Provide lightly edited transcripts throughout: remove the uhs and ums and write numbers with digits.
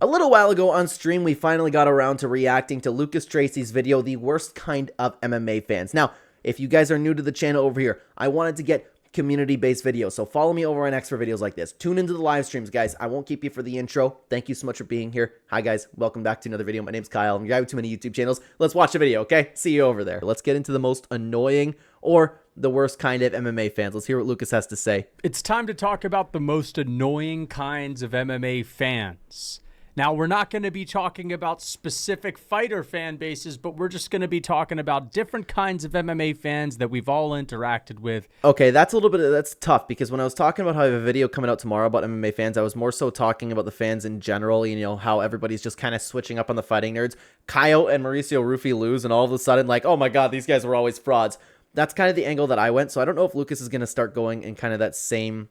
A little while ago on stream, we finally got around to reacting to Lucas Tracy's video, The Worst Kind of MMA Fans. Now, if you guys are new to the channel over here, I wanted to get community-based videos, so follow me over on X for videos like this. Tune into the live streams, guys. I won't keep you for the intro. Thank you so much for being here. Hi, guys. Welcome back to another video. My name's Kyle. I'm a guy with too many YouTube channels. Let's watch the video, okay? See you over there. Let's get into the most annoying or the worst kind of MMA fans. Let's hear what Lucas has to say. It's time to talk about the most annoying kinds of MMA fans. Now, we're not going to be talking about specific fighter fan bases, but we're just going to be talking about different kinds of MMA fans that we've all interacted with. Okay, that's that's tough, because when I was talking about how I have a video coming out tomorrow about MMA fans, I was more so talking about the fans in general, you know, how everybody's just kind of switching up on the fighting nerds. Coyote and Mauricio Rufy lose, and all of a sudden, like, oh my god, these guys were always frauds. That's kind of the angle that I went, so I don't know if Lucas is going to start going in kind of that same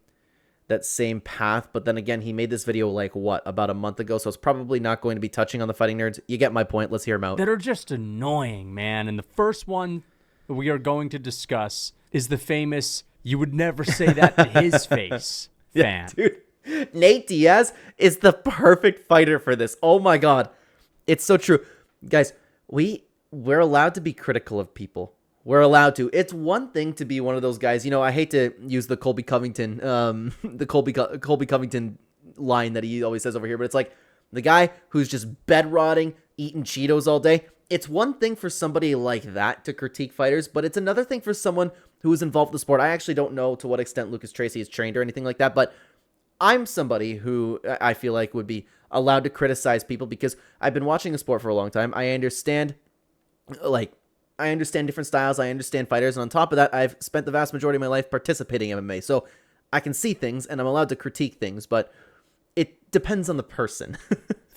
path, but then again, he made this video like what, about a month ago, so it's probably not going to be touching on the fighting nerds. You get my point. Let's hear him out. That are just annoying, man. And the first one that we are going to discuss is the famous "you would never say that to his face" fan. Yeah, dude, Nate Diaz is the perfect fighter for this. Oh my god, it's so true, guys. We're allowed to be critical of people. We're allowed to. It's one thing to be one of those guys. You know, I hate to use the Colby Covington, Colby Covington line that he always says over here, but it's like the guy who's just bed rotting, eating Cheetos all day. It's one thing for somebody like that to critique fighters, but it's another thing for someone who is involved in the sport. I actually don't know to what extent Lucas Tracy is trained or anything like that, but I'm somebody who I feel like would be allowed to criticize people because I've been watching the sport for a long time. I understand, I understand different styles, I understand fighters, and on top of that, I've spent the vast majority of my life participating in MMA, so I can see things, and I'm allowed to critique things, but it depends on the person.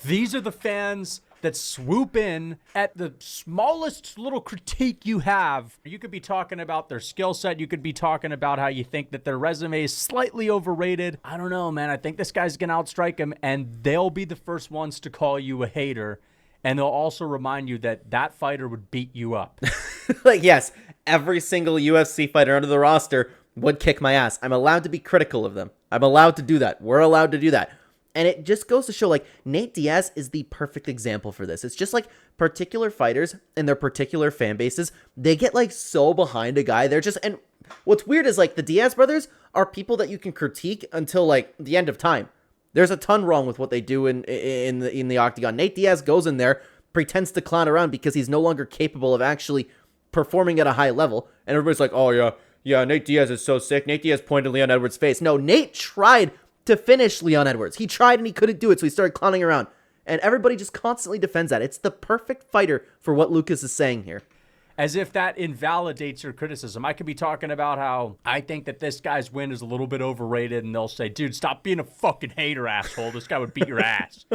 These are the fans that swoop in at the smallest little critique you have. You could be talking about their skill set, you could be talking about how you think that their resume is slightly overrated. I don't know, man, I think this guy's gonna outstrike him, and they'll be the first ones to call you a hater. And they'll also remind you that that fighter would beat you up. Like, yes, every single UFC fighter under the roster would kick my ass. I'm allowed to be critical of them. I'm allowed to do that. We're allowed to do that. And it just goes to show, like, Nate Diaz is the perfect example for this. It's just like particular fighters and their particular fan bases, they get, like, so behind a guy. They're just, and what's weird is, like, the Diaz brothers are people that you can critique until, like, the end of time. There's a ton wrong with what they do in the octagon. Nate Diaz goes in there, pretends to clown around because he's no longer capable of actually performing at a high level. And everybody's like, oh, yeah, Nate Diaz is so sick. Nate Diaz pointed Leon Edwards' face. No, Nate tried to finish Leon Edwards. He tried and he couldn't do it, so he started clowning around. And everybody just constantly defends that. It's the perfect fighter for what Lucas is saying here. As if that invalidates your criticism. I could be talking about how I think that this guy's win is a little bit overrated, and they'll say, dude, stop being a fucking hater, asshole. This guy would beat your ass.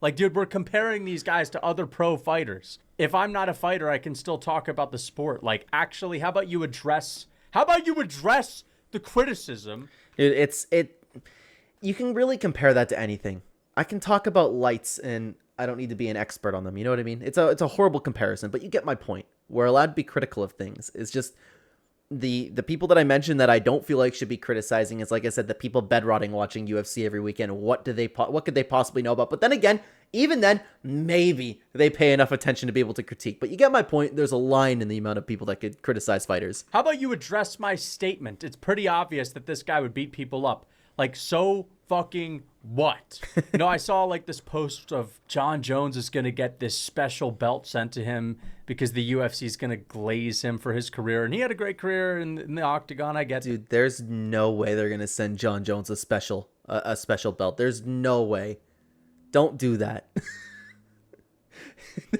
Like, dude, we're comparing these guys to other pro fighters. If I'm not a fighter, I can still talk about the sport. Like, actually, how about you address the criticism? You can really compare that to anything. I can talk about lights, and I don't need to be an expert on them. You know what I mean? It's a horrible comparison, but you get my point. We're allowed to be critical of things. It's just the people that I mentioned that I don't feel like should be criticizing is, like I said, the people bed rotting watching UFC every weekend. What could they possibly know about? But then again, even then, maybe they pay enough attention to be able to critique. But you get my point. There's a line in the amount of people that could criticize fighters. How about you address my statement? It's pretty obvious that this guy would beat people up. Like, so fucking what? You know, I saw like this post of John Jones is going to get this special belt sent to him because the UFC is going to glaze him for his career. And he had a great career in the octagon, I get. Dude, there's no way they're going to send John Jones a special belt. There's no way. Don't do that.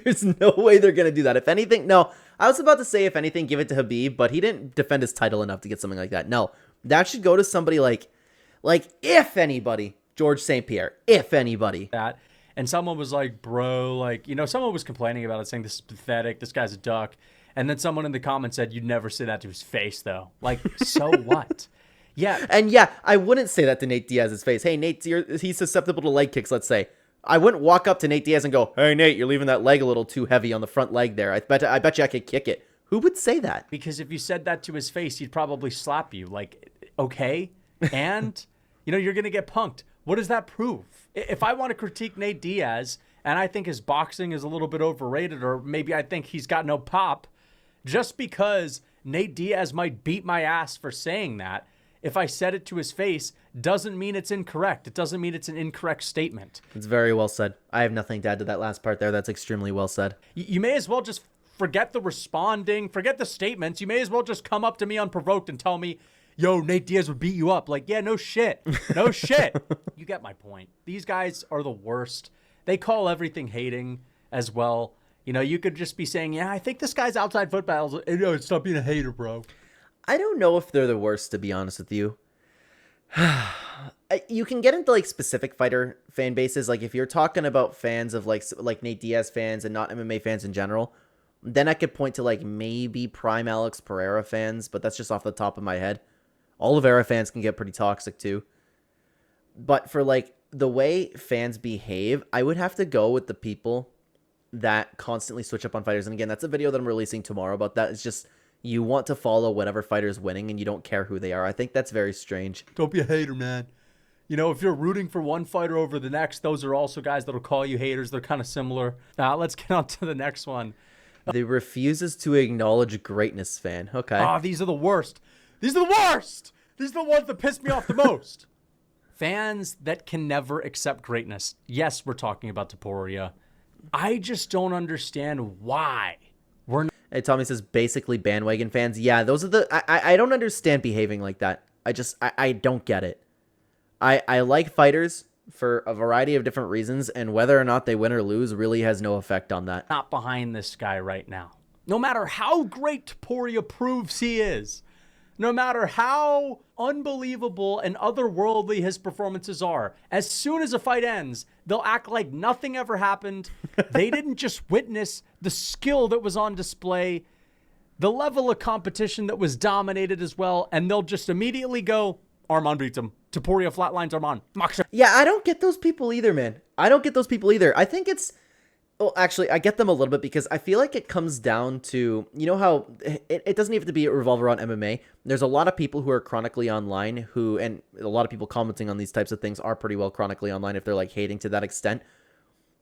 There's no way they're going to do that. If anything, no. I was about to say, if anything, give it to Khabib, but he didn't defend his title enough to get something like that. No, that should go to somebody like if anybody, George St. Pierre, if anybody. That. And someone was like, bro, like, you know, someone was complaining about it, saying this is pathetic, this guy's a duck. And then someone in the comments said, you'd never say that to his face, though. Like, so what? Yeah. And yeah, I wouldn't say that to Nate Diaz's face. Hey, Nate, he's susceptible to leg kicks, let's say. I wouldn't walk up to Nate Diaz and go, hey, Nate, you're leaving that leg a little too heavy on the front leg there. I bet you I could kick it. Who would say that? Because if you said that to his face, he'd probably slap you. Like, okay, and, you know, you're going to get punked. What does that prove? If I want to critique Nate Diaz and I think his boxing is a little bit overrated, or maybe I think he's got no pop, just because Nate Diaz might beat my ass for saying that, if I said it to his face, doesn't mean it's incorrect. It doesn't mean it's an incorrect statement. It's very well said. I have nothing to add to that last part there. That's extremely well said. You may as well just forget the responding, forget the statements. You may as well just come up to me unprovoked and tell me, yo, Nate Diaz would beat you up. Like, yeah, no shit. No shit. You get my point. These guys are the worst. They call everything hating as well. You know, you could just be saying, yeah, I think this guy's outside foot battles. No, stop being a hater, bro. I don't know if they're the worst, to be honest with you. You can get into like specific fighter fan bases. Like if you're talking about fans of like Nate Diaz fans and not MMA fans in general, then I could point to like maybe prime Alex Pereira fans, but that's just off the top of my head. Oliveira fans can get pretty toxic too. But for like the way fans behave, I would have to go with the people that constantly switch up on fighters. And again, that's a video that I'm releasing tomorrow about that. It's just you want to follow whatever fighter's winning and you don't care who they are. I think that's very strange. Don't be a hater, man. You know, if you're rooting for one fighter over the next, those are also guys that'll call you haters. They're kind of similar. Let's get on to the next one. The refuses to acknowledge greatness fan. Okay. Ah, these are the worst. These are the worst. These are the ones that piss me off the most. Fans that can never accept greatness. Yes, we're talking about Topuria. I just don't understand why. Hey, Tommy says basically bandwagon fans. Yeah, those are the... I don't understand behaving like that. I don't get it. I like fighters for a variety of different reasons, and whether or not they win or lose really has no effect on that. Not behind this guy right now. No matter how great Topuria proves he is, no matter how unbelievable and otherworldly his performances are, as soon as a fight ends, they'll act like nothing ever happened. They didn't just witness the skill that was on display, the level of competition that was dominated as well, and they'll just immediately go, Arman beats him. Topuria flatlines Arman. Yeah, I don't get those people either, man. I don't get those people either. I think it's... Well, actually, I get them a little bit because I feel like it comes down to, you know how it doesn't have to be revolve around MMA. There's a lot of people who are chronically online who, and a lot of people commenting on these types of things are pretty well chronically online if they're like hating to that extent.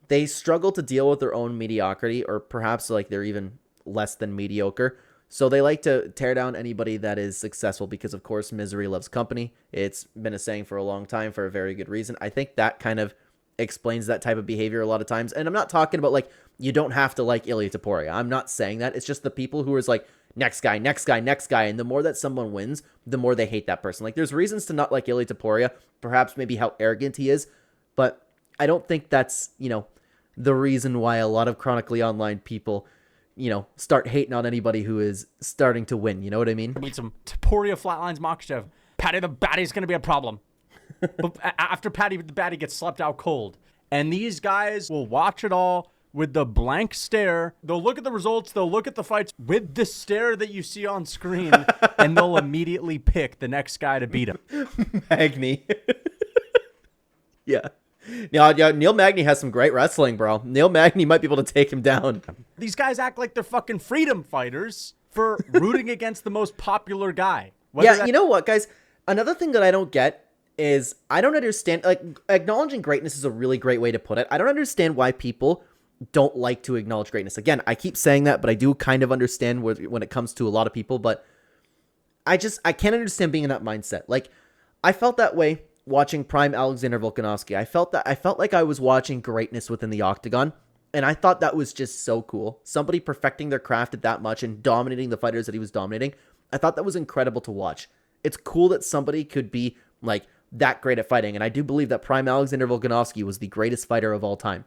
They struggle to deal with their own mediocrity, or perhaps like they're even less than mediocre. So they like to tear down anybody that is successful because, of course, misery loves company. It's been a saying for a long time for a very good reason. I think that kind of explains that type of behavior a lot of times. And I'm not talking about like, you don't have to like Ilia Topuria. I'm not saying that. It's just the people who is like, next guy, next guy, next guy. And the more that someone wins, the more they hate that person. Like there's reasons to not like Ilia Topuria, perhaps maybe how arrogant he is, but I don't think that's, you know, the reason why a lot of chronically online people, you know, start hating on anybody who is starting to win. You know what I mean? Need some Topuria flatlines Makhachev. Patty the Batty's going to be a problem. But after Patty the Batty gets slept out cold. And these guys will watch it all with the blank stare. They'll look at the results. They'll look at the fights with the stare that you see on screen. And they'll immediately pick the next guy to beat him. Magny. Yeah. Neil Magny has some great wrestling, bro. Neil Magny might be able to take him down. These guys act like they're fucking freedom fighters for rooting against the most popular guy. Yeah, you know what, guys? Another thing that I don't get is I don't understand, like, acknowledging greatness is a really great way to put it. I don't understand why people don't like to acknowledge greatness. Again, I keep saying that, but I do kind of understand when it comes to a lot of people, but I can't understand being in that mindset. Like, I felt that way watching Prime Alexander Volkanovski. I felt like I was watching greatness within the octagon, and I thought that was just so cool. Somebody perfecting their craft at that much and dominating the fighters that he was dominating. I thought that was incredible to watch. It's cool that somebody could be, like, that great at fighting, and I do believe that Prime Alexander Volkanovski was the greatest fighter of all time.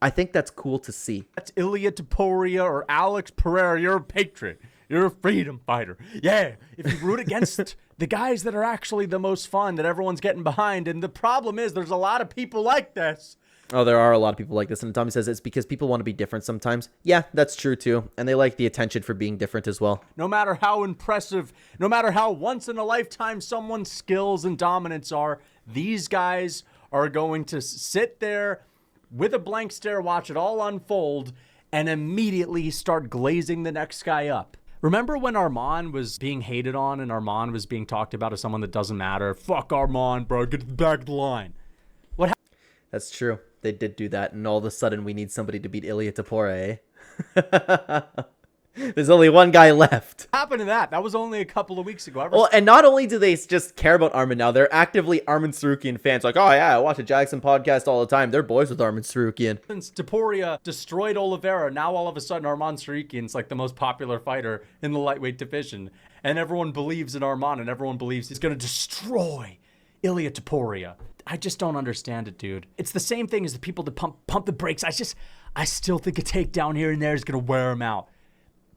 I think that's cool to see. That's Ilia Topuria or Alex Pereira. You're a patriot. You're a freedom fighter. Yeah, if you root against the guys that are actually the most fun, that everyone's getting behind, and the problem is there's a lot of people like this. Oh, there are a lot of people like this, and Tommy says it's because people want to be different sometimes. Yeah, that's true too, and they like the attention for being different as well. No matter how impressive, no matter how once in a lifetime someone's skills and dominance are, these guys are going to sit there with a blank stare, watch it all unfold, and immediately start glazing the next guy up. Remember when Arman was being hated on and Arman was being talked about as someone that doesn't matter? Fuck Arman, bro. Get to the back of the line. That's true. They did do that, and all of a sudden we need somebody to beat Ilia Topuria, eh? There's only one guy left. What happened to that? That was only a couple of weeks ago. Well, and not only do they just care about Armin now, they're actively Armin Sarukian fans. Like, oh yeah, I watch a Jackson podcast all the time. They're boys with Armin Sarukian. Since Topuria destroyed Oliveira, now all of a sudden Arman Sarukian's like the most popular fighter in the lightweight division. And everyone believes in Arman, and everyone believes he's going to destroy Ilia Topuria. I just don't understand it, dude. It's the same thing as the people that pump the brakes. I still think a takedown here and there is going to wear him out.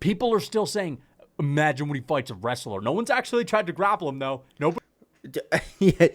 People are still saying, imagine when he fights a wrestler. No one's actually tried to grapple him, though. Nobody. Yeah,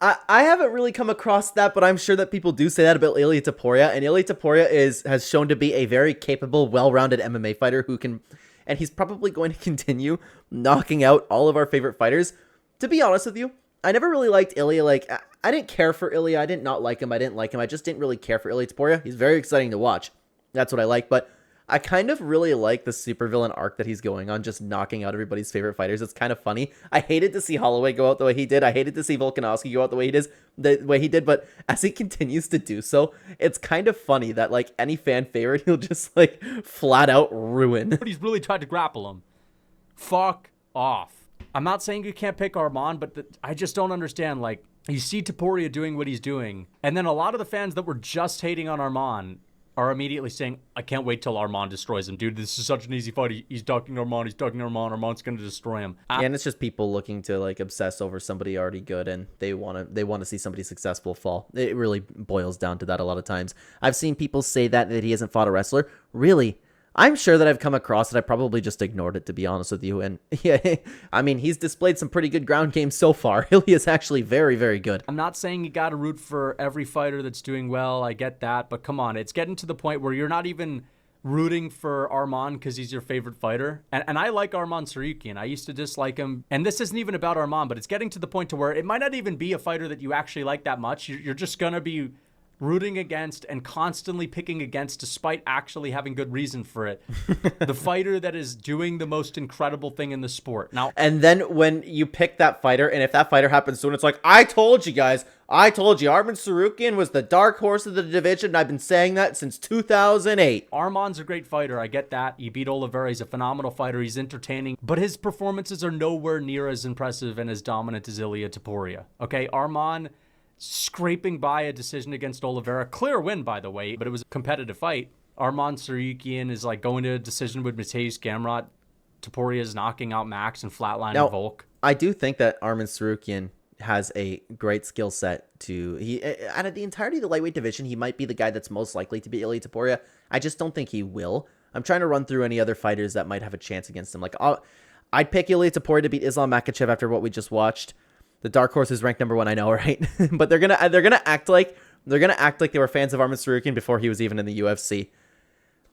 I haven't really come across that, but I'm sure that people do say that about Ilia Topuria. And Ilia Topuria has shown to be a very capable, well-rounded MMA fighter who can, and he's probably going to continue knocking out all of our favorite fighters. To be honest with you, I never really liked Ilia. Like, I didn't care for Ilia. I did not like him. I didn't like him. I just didn't really care for Ilia Topuria. He's very exciting to watch. That's what I like, but I kind of really like the supervillain arc that he's going on, just knocking out everybody's favorite fighters. It's kind of funny. I hated to see Holloway go out the way he did. I hated to see Volkanovski go out the way he did, but as he continues to do so, it's kind of funny that like any fan favorite, he'll just like flat out ruin. But he's really tried to grapple him. Fuck off. I'm not saying you can't pick Arman, but I just don't understand. Like, you see Topuria doing what he's doing, and then a lot of the fans that were just hating on Arman are immediately saying, I can't wait till Arman destroys him. Dude, this is such an easy fight. He's ducking Arman. Arman's going to destroy him. Yeah, and it's just people looking to like obsess over somebody already good, and they want to see somebody successful fall. It really boils down to that a lot of times. I've seen people say that he hasn't fought a wrestler. Really? I'm sure that I've come across it. I probably just ignored it, to be honest with you. And yeah, I mean, he's displayed some pretty good ground games so far. Ilia is actually very, very good. I'm not saying you got to root for every fighter that's doing well. I get that. But come on, it's getting to the point where you're not even rooting for Arman because he's your favorite fighter. And I like Arman Sarukian. I used to dislike him. And this isn't even about Arman, but it's getting to the point to where it might not even be a fighter that you actually like that much. You're just going to be rooting against and constantly picking against despite actually having good reason for it. The fighter that is doing the most incredible thing in the sport. Now, and then when you pick that fighter, and if that fighter happens soon, it's like, I told you guys, I told you Arman Sarukian was the dark horse of the division, and I've been saying that since 2008. Arman's a great fighter. I get that. He beat Oliveira. He's a phenomenal fighter. He's entertaining, but his performances are nowhere near as impressive and as dominant as Ilia Topuria. Okay, Arman scraping by a decision against Oliveira. Clear win, by the way, but it was a competitive fight. Arman Sarukian is like going to a decision with Mateusz Gamrot. Topuria is knocking out Max and flatlining Volk. I do think that Arman Sarukian has a great skill set out of the entirety of the lightweight division, he might be the guy that's most likely to beat Ilia Topuria. I just don't think he will. I'm trying to run through any other fighters that might have a chance against him. Like, I'd pick Ilia Topuria to beat Islam Makhachev after what we just watched. The dark horse is ranked number 1, I know, right? But they're gonna act like they were fans of Arman Sarukian before he was even in the UFC.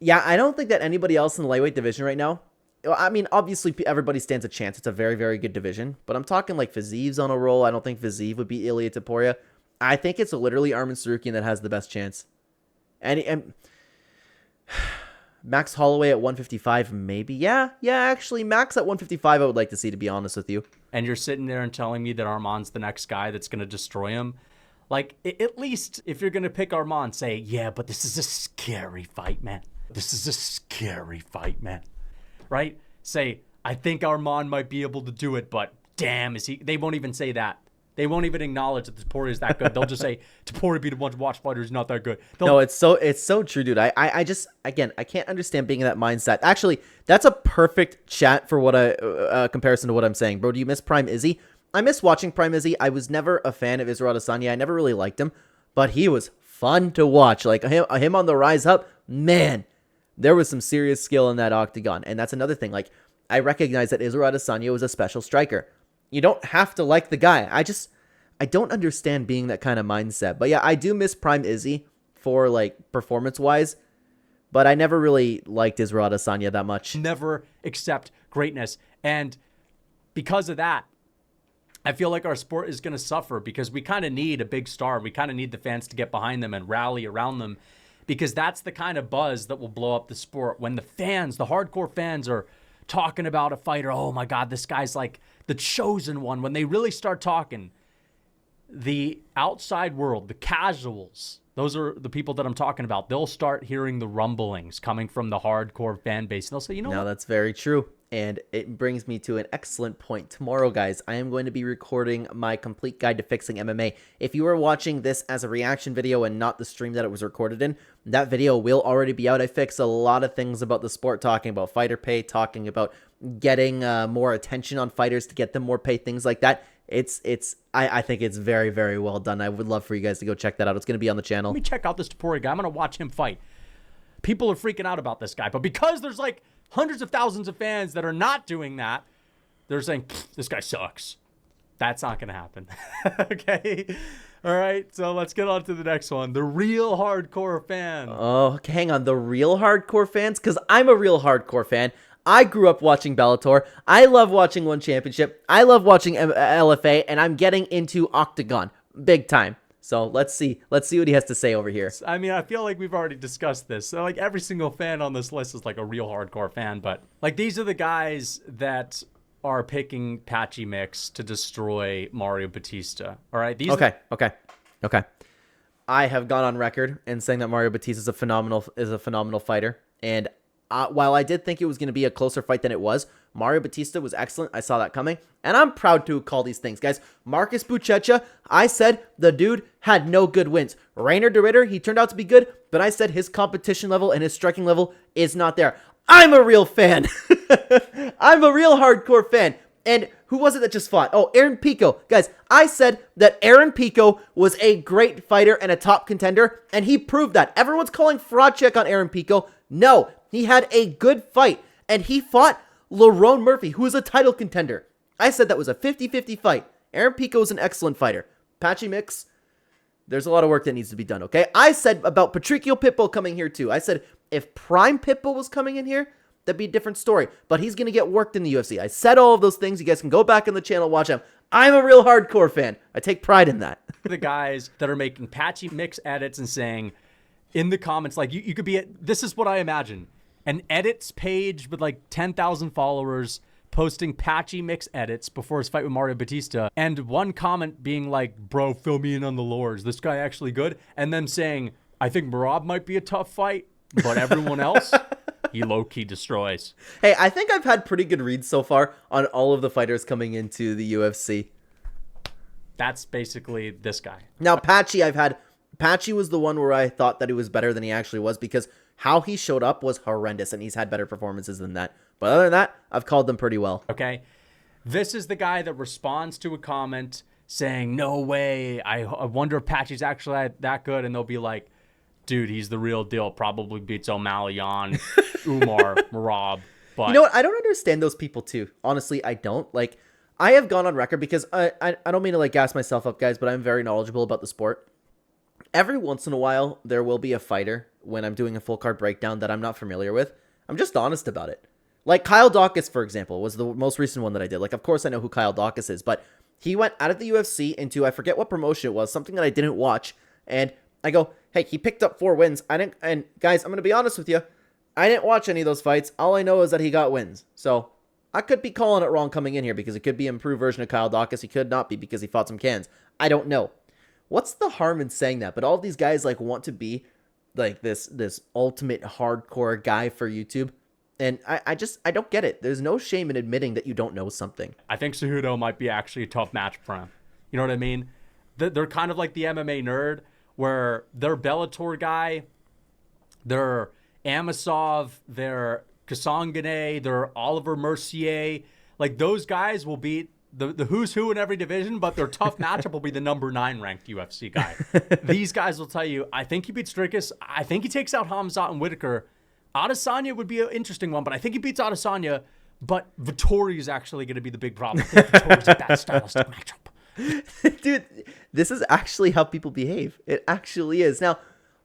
Yeah, I don't think that anybody else in the lightweight division right now. I mean, obviously everybody stands a chance. It's a very, very good division, but I'm talking like Fiziv's on a roll. I don't think Fiziv would beat Ilia Topuria. I think it's literally Arman Sarukian that has the best chance. And Max Holloway at 155, maybe. Yeah, actually, Max at 155 I would like to see, to be honest with you. And you're sitting there and telling me that Arman's the next guy that's going to destroy him? Like, at least if you're going to pick Arman, say, yeah, but this is a scary fight, man. This is a scary fight, man. Right? Say, I think Arman might be able to do it, but damn, is he? They won't even say that. They won't even acknowledge that Topuria is that good. They'll just say, Topuria beat a bunch of watch fighters, not that good. No, it's so true, dude. I just, again, I can't understand being in that mindset. Actually, that's a perfect chat for what comparison to what I'm saying. Bro, do you miss Prime Izzy? I miss watching Prime Izzy. I was never a fan of Israel Adesanya. I never really liked him, but he was fun to watch. Like, him on the rise up, man, there was some serious skill in that octagon. And that's another thing. Like, I recognize that Israel Adesanya was a special striker. You don't have to like the guy. I don't understand being that kind of mindset. But yeah, I do miss Prime Izzy for like performance-wise, but I never really liked Israel Adesanya that much. Never accept greatness. And because of that, I feel like our sport is going to suffer because we kind of need a big star. We kind of need the fans to get behind them and rally around them because that's the kind of buzz that will blow up the sport. When the fans, the hardcore fans are talking about a fighter, oh my God, this guy's like the chosen one. When they really start talking, the outside world, the casuals, those are the people that I'm talking about. They'll start hearing the rumblings coming from the hardcore fan base. And they'll say, you know what? That's very true. And it brings me to an excellent point. Tomorrow, guys, I am going to be recording my complete guide to fixing MMA. If you are watching this as a reaction video and not the stream that it was recorded in, that video will already be out. I fix a lot of things about the sport, talking about fighter pay, talking about getting more attention on fighters to get them more pay, things like that. I think it's very, very well done. I would love for you guys to go check that out. It's going to be on the channel. Let me check out this Topuria guy. I'm going to watch him fight. People are freaking out about this guy, but because there's like hundreds of thousands of fans that are not doing that, they're saying, this guy sucks. That's not going to happen. Okay? All right, so let's get on to the next one. The real hardcore fan. Oh, hang on. The real hardcore fans? Because I'm a real hardcore fan. I grew up watching Bellator. I love watching One Championship. I love watching LFA, and I'm getting into Octagon big time. So let's see what he has to say over here. I mean, I feel like we've already discussed this. So, like, every single fan on this list is like a real hardcore fan, but like these are the guys that are picking Patchy Mix to destroy Mario Batista. All right. Okay. I have gone on record in saying that Mario Batista is a phenomenal fighter, and while I did think it was going to be a closer fight than it was, Mario Batista was excellent. I saw that coming, and I'm proud to call these things, guys. Marcus Buchecha, I said the dude had no good wins. Rainer de Ritter, he turned out to be good, but I said his competition level and his striking level is not there. I'm a real fan. I'm a real hardcore fan. And who was it that just fought? Oh, Aaron Pico. Guys, I said that Aaron Pico was a great fighter and a top contender, and he proved that. Everyone's calling fraud check on Aaron Pico. No, he had a good fight, and he fought Lerone Murphy, who is a title contender. I said that was a 50-50 fight. Aaron Pico is an excellent fighter. Patchy Mix, there's a lot of work that needs to be done, okay? I said about Patricio Pitbull coming here, too. I said if Prime Pitbull was coming in here, that'd be a different story. But he's going to get worked in the UFC. I said all of those things. You guys can go back in the channel, watch them. I'm a real hardcore fan. I take pride in that. The guys that are making Patchy Mix edits and saying in the comments, like, you could be this is what I imagine. An edits page with like 10,000 followers posting Patchy Mix edits before his fight with Mario Batista. And one comment being like, bro, fill me in on the lore. Is this guy actually good? And them saying, I think Marab might be a tough fight, but everyone else, he low-key destroys. Hey, I think I've had pretty good reads so far on all of the fighters coming into the UFC. That's basically this guy. Now, Patchy was the one where I thought that he was better than he actually was, because how he showed up was horrendous, and he's had better performances than that. But other than that, I've called them pretty well. Okay. This is the guy that responds to a comment saying, no way, I wonder if Patchy's actually that good, and they'll be like, dude, he's the real deal. Probably beats O'Malley on Umar, Marab. But you know what? I don't understand those people too. Honestly, I don't. Like, I have gone on record because I don't mean to like gas myself up, guys, but I'm very knowledgeable about the sport. Every once in a while, there will be a fighter when I'm doing a full card breakdown that I'm not familiar with. I'm just honest about it. Like Kyle Dawkins, for example, was the most recent one that I did. Like, of course I know who Kyle Dawkins is, but he went out of the UFC into, I forget what promotion it was, something that I didn't watch, and I go, hey, he picked up 4 wins. And guys, I'm going to be honest with you. I didn't watch any of those fights. All I know is that he got wins. So I could be calling it wrong coming in here because it could be an improved version of Kyle Dawkins. He could not be because he fought some cans. I don't know. What's the harm in saying that? But all of these guys like want to be like this ultimate hardcore guy for YouTube. And I don't get it. There's no shame in admitting that you don't know something. I think Cejudo might be actually a tough match for him. You know what I mean? They're kind of like the MMA nerd, where they're Bellator guy, they're Amasov, they're Kasangane, they're Oliver Mercier. Like, those guys will beat the who's who in every division, but their tough matchup will be the number 9 ranked UFC guy. These guys will tell you, I think he beats Strickus. I think he takes out Hamzat and Whitaker. Adesanya would be an interesting one, but I think he beats Adesanya. But Vettori is actually going to be the big problem. Vettori's a bad stylistic matchup. Dude, this is actually how people behave. It actually is. Now,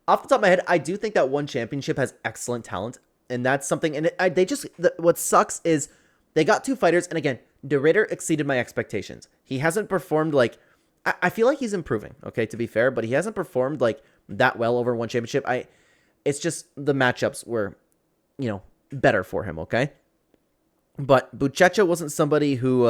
off the top of my head, I do think that One Championship has excellent talent, and that's something. And what sucks is they got 2 fighters, and again, De Ritter exceeded my expectations. He hasn't performed like I feel like he's improving. Okay, to be fair, but he hasn't performed like that well over One Championship. It's just the matchups were, better for him. Okay, but Buchecha wasn't somebody who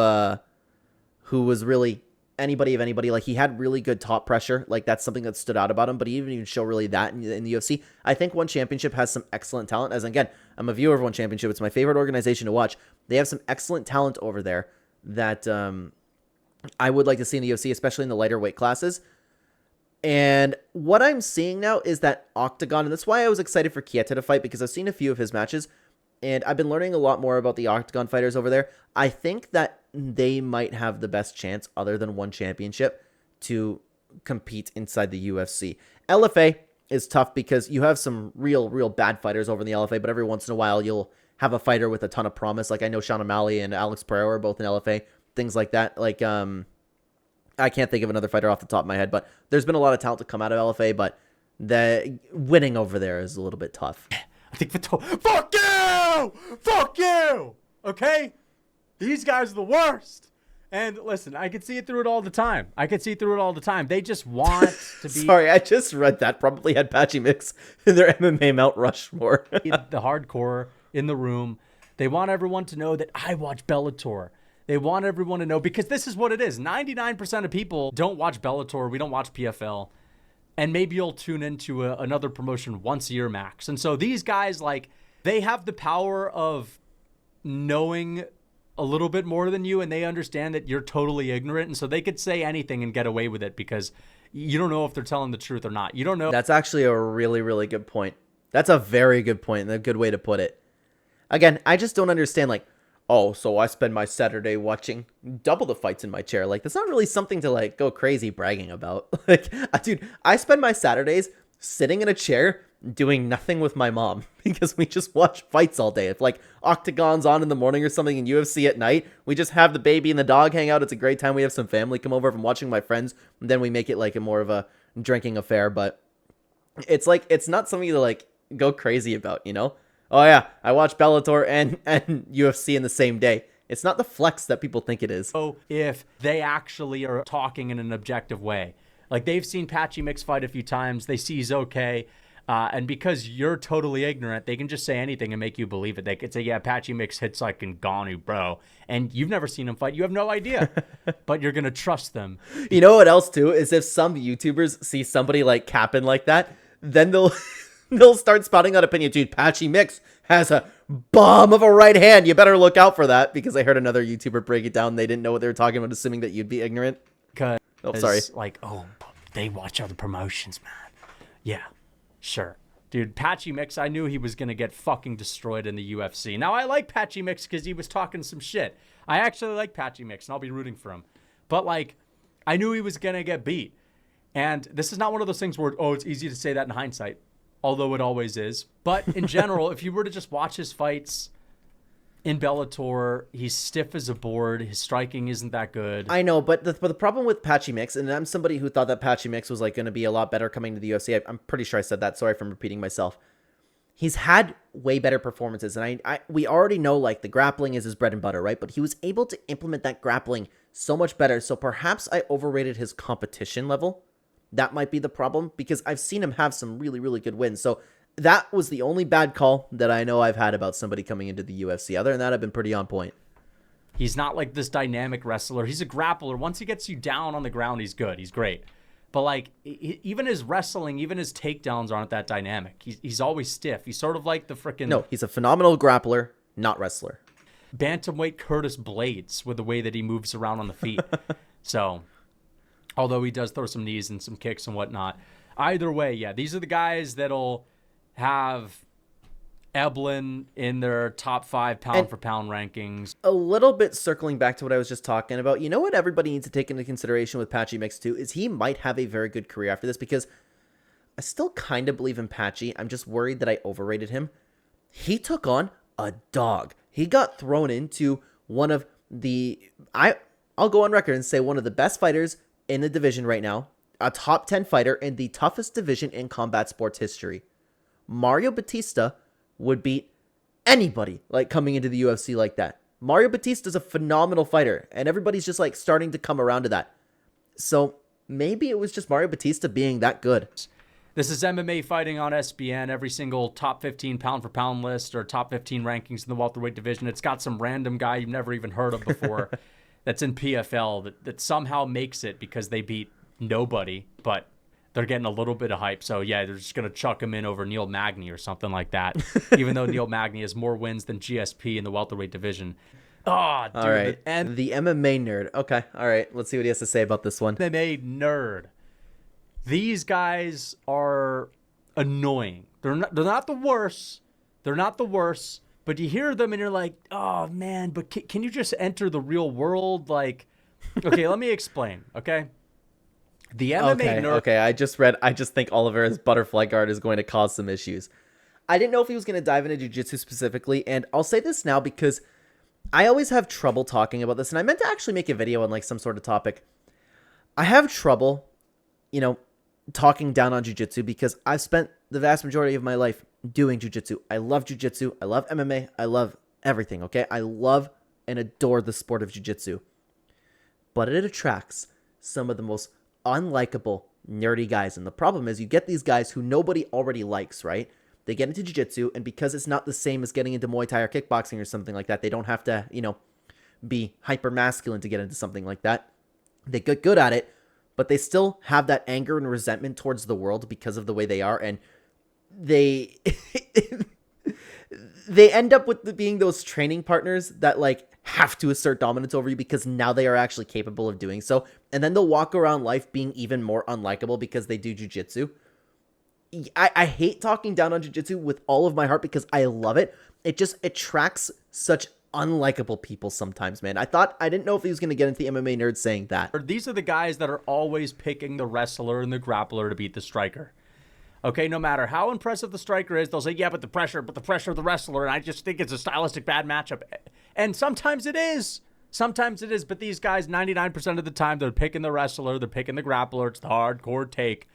was really anybody of anybody. Like, he had really good top pressure. Like, that's something that stood out about him, but he didn't even show really that in the UFC. I think One Championship has some excellent talent. As again, I'm a viewer of One Championship. It's my favorite organization to watch. They have some excellent talent over there that I would like to see in the UFC, especially in the lighter weight classes. And what I'm seeing now is that Octagon, and that's why I was excited for Kieta to fight, because I've seen a few of his matches, and I've been learning a lot more about the Octagon fighters over there. I think that they might have the best chance, other than One Championship, to compete inside the UFC. LFA is tough because you have some real bad fighters over in the LFA, but every once in a while you'll have a fighter with a ton of promise. Like, I know Sean O'Malley and Alex Pereira are both in LFA, things like that. Like, I can't think of another fighter off the top of my head, but there's been a lot of talent to come out of LFA, but the winning over there is a little bit tough. I think fuck you! Fuck you! Okay? These guys are the worst. And listen, I can see it through it all the time. They just want to be... Sorry, I just read that. Probably had Patchy Mix in their MMA Mount Rushmore. The hardcore in the room. They want everyone to know that I watch Bellator. They want everyone to know, because this is what it is. 99% of people don't watch Bellator. We don't watch PFL. And maybe you'll tune into another promotion once a year max. And so these guys, like, they have the power of knowing a little bit more than you, and they understand that you're totally ignorant. And so they could say anything and get away with it because you don't know if they're telling the truth or not. You don't know. That's actually a really good point. That's a very good point and a good way to put it. Again, I just don't understand, like, oh, so I spend my Saturday watching double the fights in my chair. Like, that's not really something to, like, go crazy bragging about. Like, dude, I spend my Saturdays sitting in a chair doing nothing with my mom because we just watch fights all day. If, like, Octagon's on in the morning or something and UFC at night, we just have the baby and the dog hang out. It's a great time. We have some family come over from watching my friends, and then we make it, like, a more of a drinking affair. But it's, like, it's not something to, like, go crazy about, you know? Oh, yeah, I watch Bellator and UFC in the same day. It's not the flex that people think it is. So if they actually are talking in an objective way. Like, they've seen Patchy Mix fight a few times. They see he's okay. And because you're totally ignorant, they can just say anything and make you believe it. They could say, yeah, Patchy Mix hits like Ngannou, bro. And you've never seen him fight. You have no idea. But you're going to trust them. You know what else, too, is if some YouTubers see somebody, like, capping like that, then they'll start spouting out opinion. Dude, Patchy Mix has a bomb of a right hand. You better look out for that, because I heard another YouTuber break it down. They didn't know what they were talking about, assuming that you'd be ignorant. Because, sorry. Like, oh, they watch other promotions, man. Yeah, sure. Dude, Patchy Mix, I knew he was going to get fucking destroyed in the UFC. Now, I like Patchy Mix because he was talking some shit. I actually like Patchy Mix, and I'll be rooting for him. But, like, I knew he was going to get beat. And this is not one of those things where, oh, it's easy to say that in hindsight. Although it always is. But in general, if you were to just watch his fights in Bellator, he's stiff as a board. His striking isn't that good. I know, but the problem with Patchy Mix, and I'm somebody who thought that Patchy Mix was, like, going to be a lot better coming to the UFC. I'm pretty sure I said that. Sorry for repeating myself. He's had way better performances, and we already know, like, the grappling is his bread and butter, right? But he was able to implement that grappling so much better. So perhaps I overrated his competition level. That might be the problem, because I've seen him have some really good wins. So that was the only bad call that I know I've had about somebody coming into the UFC. Other than that, I've been pretty on point. He's not like this dynamic wrestler. He's a grappler. Once he gets you down on the ground, he's good. He's great. But, like, even his wrestling, even his takedowns aren't that dynamic. He's always stiff. He's sort of like the freaking... No, he's a phenomenal grappler, not wrestler. Bantamweight Curtis Blades with the way that he moves around on the feet. So... although he does throw some knees and some kicks and whatnot. Either way, yeah, these are the guys that'll have Eblin in their top 5 pound-for-pound rankings. A little bit circling back to what I was just talking about, you know what everybody needs to take into consideration with Patchy Mix too, is he might have a very good career after this, because I still kind of believe in Patchy. I'm just worried that I overrated him. He took on a dog. He got thrown into one of the... I'll go on record and say one of the best fighters in the division right now, a top 10 fighter in the toughest division in combat sports history. Mario Batista would beat anybody, like, coming into the UFC like that. Mario Batista's a phenomenal fighter, and everybody's just, like, starting to come around to that. So maybe it was just Mario Batista being that good. This is MMA Fighting on SBN. Every single top 15 pound-for-pound list or top 15 rankings in the welterweight division. It's got some random guy you've never even heard of before that's in PFL that somehow makes it because they beat nobody, but they're getting a little bit of hype. So, yeah, they're just going to chuck him in over Neil Magny or something like that, even though Neil Magny has more wins than GSP in the welterweight division. Oh, dude. All right. And the MMA nerd. Okay. All right. Let's see what he has to say about this one. MMA nerd. These guys are annoying. They're not the worst. They're not the worst. But you hear them and you're like, oh, man, but can you just enter the real world? Like, okay, let me explain, okay? The MMA nerd. Okay, I just think Oliveira's butterfly guard is going to cause some issues. I didn't know if he was going to dive into jiu-jitsu specifically, and I'll say this now because I always have trouble talking about this, and I meant to actually make a video on like some sort of topic. I have trouble, talking down on jiu-jitsu because I've spent the vast majority of my life doing jiu-jitsu. I love jiu-jitsu. I love MMA. I love everything, okay? I love and adore the sport of jiu-jitsu. But it attracts some of the most unlikable, nerdy guys. And the problem is you get these guys who nobody already likes, right? They get into jiu-jitsu, and because it's not the same as getting into Muay Thai or kickboxing or something like that, they don't have to, be hyper masculine to get into something like that. They get good at it, but they still have that anger and resentment towards the world because of the way they are, and they they end up with being those training partners that like have to assert dominance over you because now they are actually capable of doing so, and then they'll walk around life being even more unlikable because they do jiu-jitsu. I hate talking down on jiu-jitsu with all of my heart because I love it. It just attracts such unlikable people sometimes, man. I didn't know if he was going to get into the MMA nerd saying that. These are the guys that are always picking the wrestler and the grappler to beat the striker. Okay, no matter how impressive the striker is, they'll say, yeah, but the pressure of the wrestler, and I just think it's a stylistic bad matchup. And sometimes it is. Sometimes it is, but these guys, 99% of the time, they're picking the wrestler, they're picking the grappler. It's the hardcore take.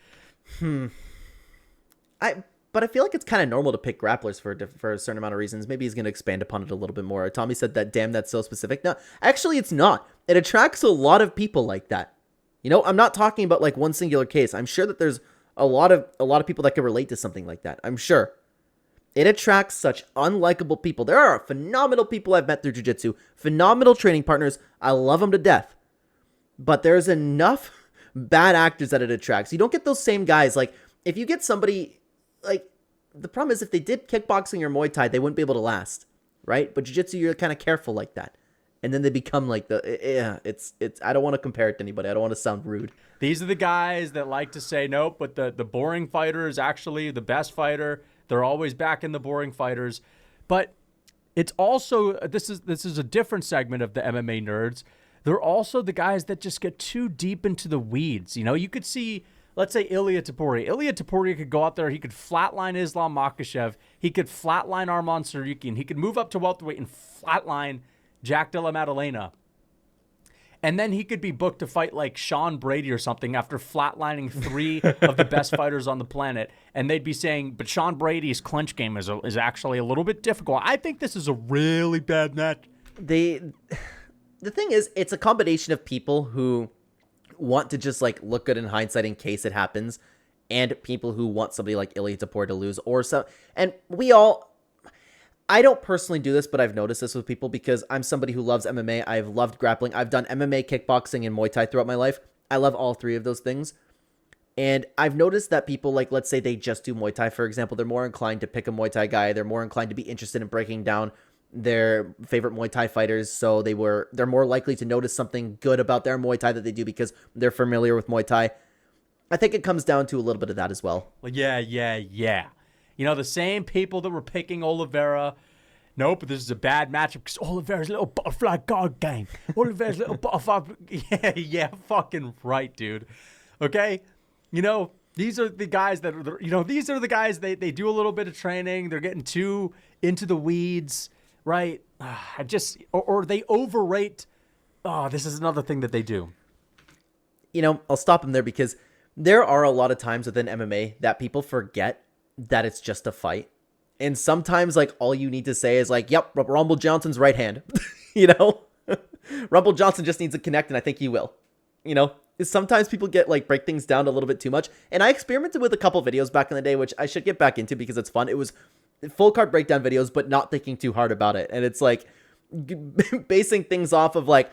But I feel like it's kind of normal to pick grapplers for a certain amount of reasons. Maybe he's going to expand upon it a little bit more. Tommy said that, damn, that's so specific. No, actually, it's not. It attracts a lot of people like that. I'm not talking about like one singular case. I'm sure that there's a lot of people that can relate to something like that. I'm sure. It attracts such unlikable people. There are phenomenal people I've met through jiu-jitsu, phenomenal training partners. I love them to death. But there's enough bad actors that it attracts. You don't get those same guys. Like, if you get somebody, like, the problem is if they did kickboxing or Muay Thai, they wouldn't be able to last, right? But jiu-jitsu, you're kind of careful like that. And then they become like it's I don't want to compare it to anybody. I don't want to sound rude. These are the guys that like to say, nope, but the boring fighter is actually the best fighter. They're always backing the boring fighters. But it's also, this is a different segment of the MMA nerds. They're also the guys that just get too deep into the weeds. You could see, let's say Ilia Topuria. Ilia Topuria could go out there. He could flatline Islam Makhachev. He could flatline Arman Tsarukyan. He could move up to welterweight and flatline Jack Della Maddalena. And then he could be booked to fight like Sean Brady or something after flatlining 3 of the best fighters on the planet. And they'd be saying, but Sean Brady's clinch game is actually a little bit difficult. I think this is a really bad match. The thing is, it's a combination of people who want to just like look good in hindsight in case it happens, and people who want somebody like Ilia Topuria to lose, or so. And I don't personally do this, but I've noticed this with people because I'm somebody who loves MMA. I've loved grappling. I've done MMA, kickboxing, and Muay Thai throughout my life. I love all 3 of those things. And I've noticed that people, like, let's say they just do Muay Thai, for example, they're more inclined to pick a Muay Thai guy. They're more inclined to be interested in breaking down their favorite Muay Thai fighters. So they're more likely to notice something good about their Muay Thai that they do because they're familiar with Muay Thai. I think it comes down to a little bit of that as well. Well, yeah. The same people that were picking Oliveira. Nope, this is a bad matchup because Oliveira's little butterfly guard game. Oliveira's little butterfly. Yeah, fucking right, dude. Okay? These are the guys these are the guys, they do a little bit of training. They're getting too into the weeds, right? Or they overrate. Oh, this is another thing that they do. I'll stop him there because there are a lot of times within MMA that people forget that it's just a fight. And sometimes, like, all you need to say is, like, yep, Rumble Johnson's right hand. Rumble Johnson just needs to connect, and I think he will. Sometimes people break things down a little bit too much. And I experimented with a couple videos back in the day, which I should get back into because it's fun. It was full card breakdown videos, but not thinking too hard about it. And it's, like, basing things off of, like,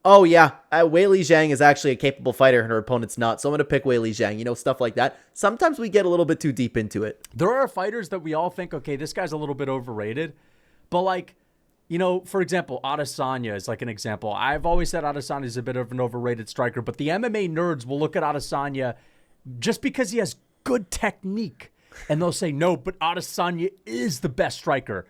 Oh, yeah, Weili Zhang is actually a capable fighter and her opponent's not, so I'm going to pick Weili Zhang. You know, stuff like that. Sometimes we get a little bit too deep into it. There are fighters that we all think, okay, this guy's a little bit overrated. But, like, you know, for example, Adesanya is like an example. I've always said Adesanya is a bit of an overrated striker, but the MMA nerds will look at Adesanya just because he has good technique. And they'll say, no, but Adesanya is the best striker.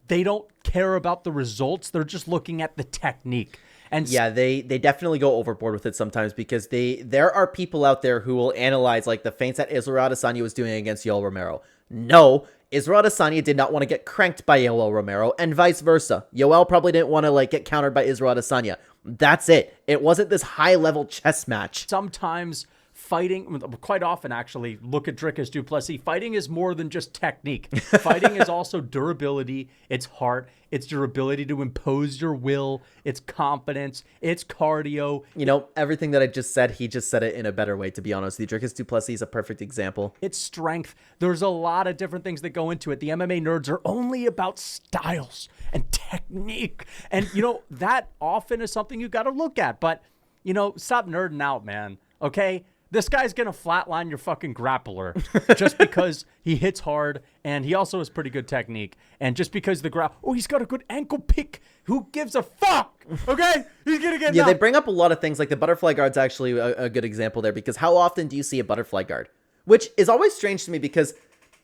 They don't care about the results. They're just looking at the technique. And yeah, they definitely go overboard with it sometimes because there are people out there who will analyze like the feints that Israel Adesanya was doing against Yoel Romero. No, Israel Adesanya did not want to get cranked by Yoel Romero and vice versa. Yoel probably didn't want to like get countered by Israel Adesanya. That's it. It wasn't this high-level chess match. Sometimes fighting, quite often actually, look at Dricus du Plessis. Fighting is more than just technique. Fighting is also durability, it's heart, it's your ability to impose your will, it's confidence, it's cardio. You know, everything that I just said, he just said it in a better way, to be honest. The Dricus du Plessis is a perfect example. It's strength. There's a lot of different things that go into it. The MMA nerds are only about styles and technique. And, you know, that often is something you got to look at. But, you know, stop nerding out, man. Okay? This guy's going to flatline your fucking grappler just because he hits hard and he also has pretty good technique. And just because he's got a good ankle pick. Who gives a fuck? Okay? He's going to get Yeah, knocked. they bring up a lot of things. Like the butterfly guard's actually a good example there because how often do you see a butterfly guard? Which is always strange to me because,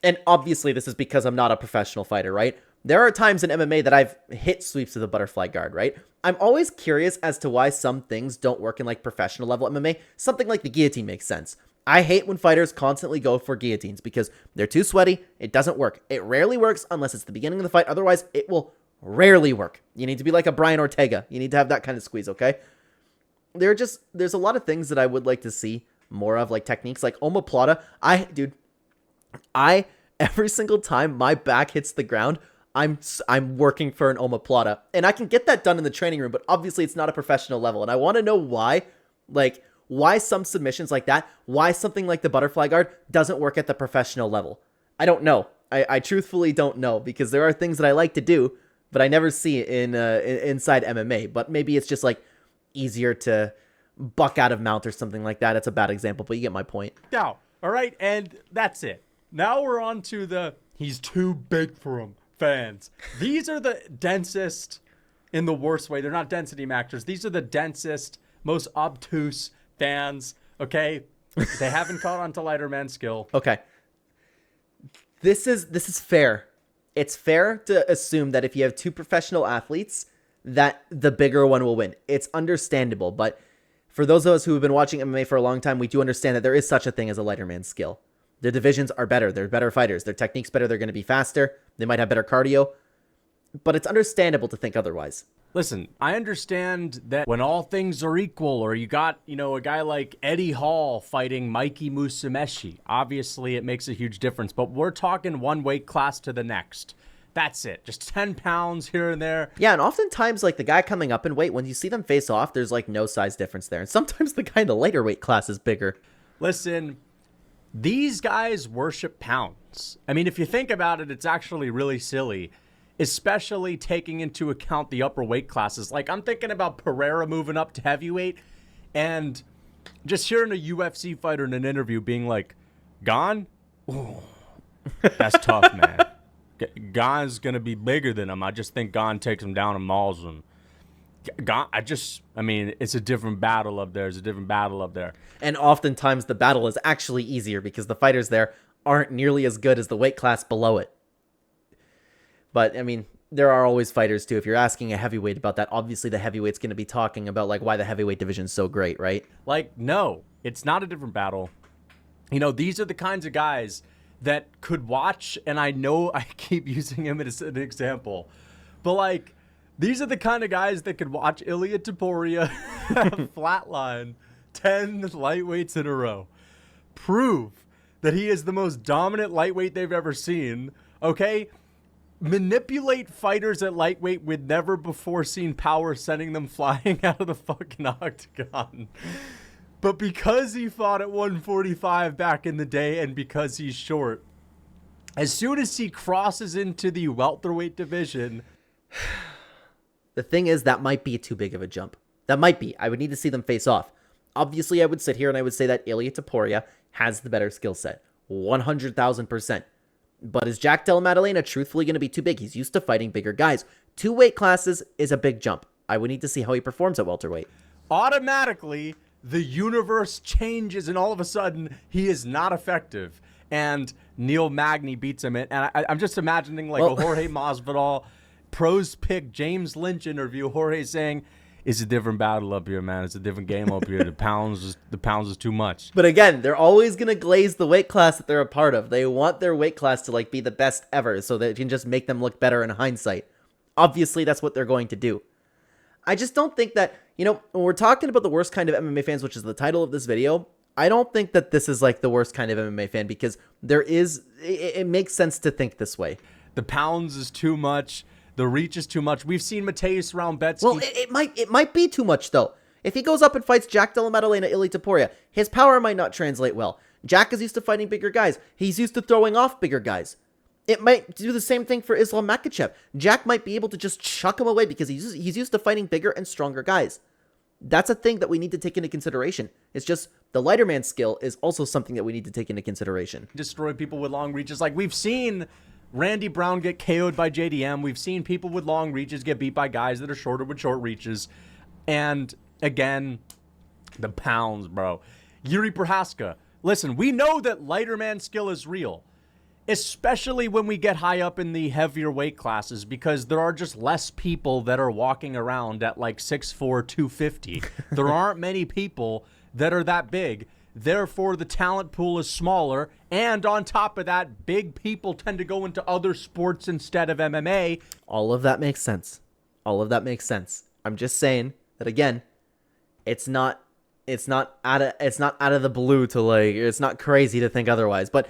and obviously this is because I'm not a professional fighter, right? There are times in MMA that I've hit sweeps of the butterfly guard, right? I'm always curious as to why some things don't work in like professional level MMA. Something like the guillotine makes sense. I hate when fighters constantly go for guillotines because they're too sweaty. It doesn't work. It rarely works unless it's the beginning of the fight. Otherwise, it will rarely work. You need to be like a Brian Ortega. You need to have that kind of squeeze, okay? There's a lot of things that I would like to see more of, like techniques like omoplata. Every single time my back hits the ground, I'm working for an omoplata, and I can get that done in the training room, but obviously it's not a professional level, and I want to know why some submissions like that, why something like the butterfly guard doesn't work at the professional level. I don't know. I truthfully don't know, because there are things that I like to do, but I never see it inside MMA, but maybe it's just like easier to buck out of mount or something like that. It's a bad example, but you get my point. Now, all right, and that's it. Now we're on to the he's too big for him fans. These are the densest, in the worst way. They're not density maxers. These are the densest, most obtuse fans, okay? They haven't caught on to lighter man skill. Okay. This is fair. It's fair to assume that if you have two professional athletes, that the bigger one will win. It's understandable, but for those of us who have been watching MMA for a long time, we do understand that there is such a thing as a lighter man skill. Their divisions are better. They're better fighters. Their technique's better. They're going to be faster. They might have better cardio. But it's understandable to think otherwise. Listen, I understand that when all things are equal, or you got, you know, a guy like Eddie Hall fighting Mikey Musumeci, obviously it makes a huge difference. But we're talking one weight class to the next. That's it. Just 10 pounds here and there. Yeah, and oftentimes, like, the guy coming up in weight, when you see them face off, there's, like, no size difference there. And sometimes the guy in the lighter weight class is bigger. Listen, these guys worship pounds. I mean, if you think about it, it's actually really silly, especially taking into account the upper weight classes. Like, I'm thinking about Pereira moving up to heavyweight and just hearing a UFC fighter in an interview being like, Gon? Ooh, that's tough, man. Gon's going to be bigger than him. I just think Gon takes him down and mauls him. It's a different battle up there. It's a different battle up there. And oftentimes the battle is actually easier because the fighters there aren't nearly as good as the weight class below it. But, I mean, there are always fighters, too. If you're asking a heavyweight about that, obviously the heavyweight's going to be talking about, like, why the heavyweight division's so great, right? Like, no, it's not a different battle. You know, these are the kinds of guys that could watch, and I know I keep using him as an example, but, like, these are the kind of guys that could watch Ilia Topuria flatline 10 lightweights in a row, prove that he is the most dominant lightweight they've ever seen, okay? Manipulate fighters at lightweight with never before seen power, sending them flying out of the fucking octagon. But because he fought at 145 back in the day and because he's short, as soon as he crosses into the welterweight division... The thing is, that might be too big of a jump. That might be. I would need to see them face off. Obviously, I would sit here and I would say that Ilia Topuria has the better skill set. 100,000%. But is Jack Della Maddalena truthfully going to be too big? He's used to fighting bigger guys. 2 weight classes is a big jump. I would need to see how he performs at welterweight. Automatically, the universe changes and all of a sudden, he is not effective. And Neil Magny beats him. And I'm just imagining like a Jorge Masvidal pros pick James Lynch interview. Jorge saying, it's a different battle up here, man. It's a different game up here. The pounds is too much. But again, they're always going to glaze the weight class that they're a part of. They want their weight class to like be the best ever so that it can just make them look better in hindsight. Obviously, that's what they're going to do. I just don't think that, when we're talking about the worst kind of MMA fans, which is the title of this video, I don't think that this is like the worst kind of MMA fan because it makes sense to think this way. The pounds is too much. The reach is too much. We've seen Mateusz Raumbetsky. Well, it might be too much, though. If he goes up and fights Jack Della Maddalena, Ilia Topuria, his power might not translate well. Jack is used to fighting bigger guys. He's used to throwing off bigger guys. It might do the same thing for Islam Makhachev. Jack might be able to just chuck him away because he's used to fighting bigger and stronger guys. That's a thing that we need to take into consideration. It's just the lighter man skill is also something that we need to take into consideration. Destroy people with long reaches. Like we've seen Randy Brown get KO'd by JDM. We've seen people with long reaches get beat by guys that are shorter with short reaches. And again, the pounds, bro. Yuri Prohaska. Listen, we know that lighter man skill is real, especially when we get high up in the heavier weight classes because there are just less people that are walking around at like 6'4", 250. There aren't many people that are that big. Therefore, the talent pool is smaller. And on top of that, big people tend to go into other sports instead of MMA. All of that makes sense. I'm just saying that, again, it's not out of the blue to like, it's not crazy to think otherwise. But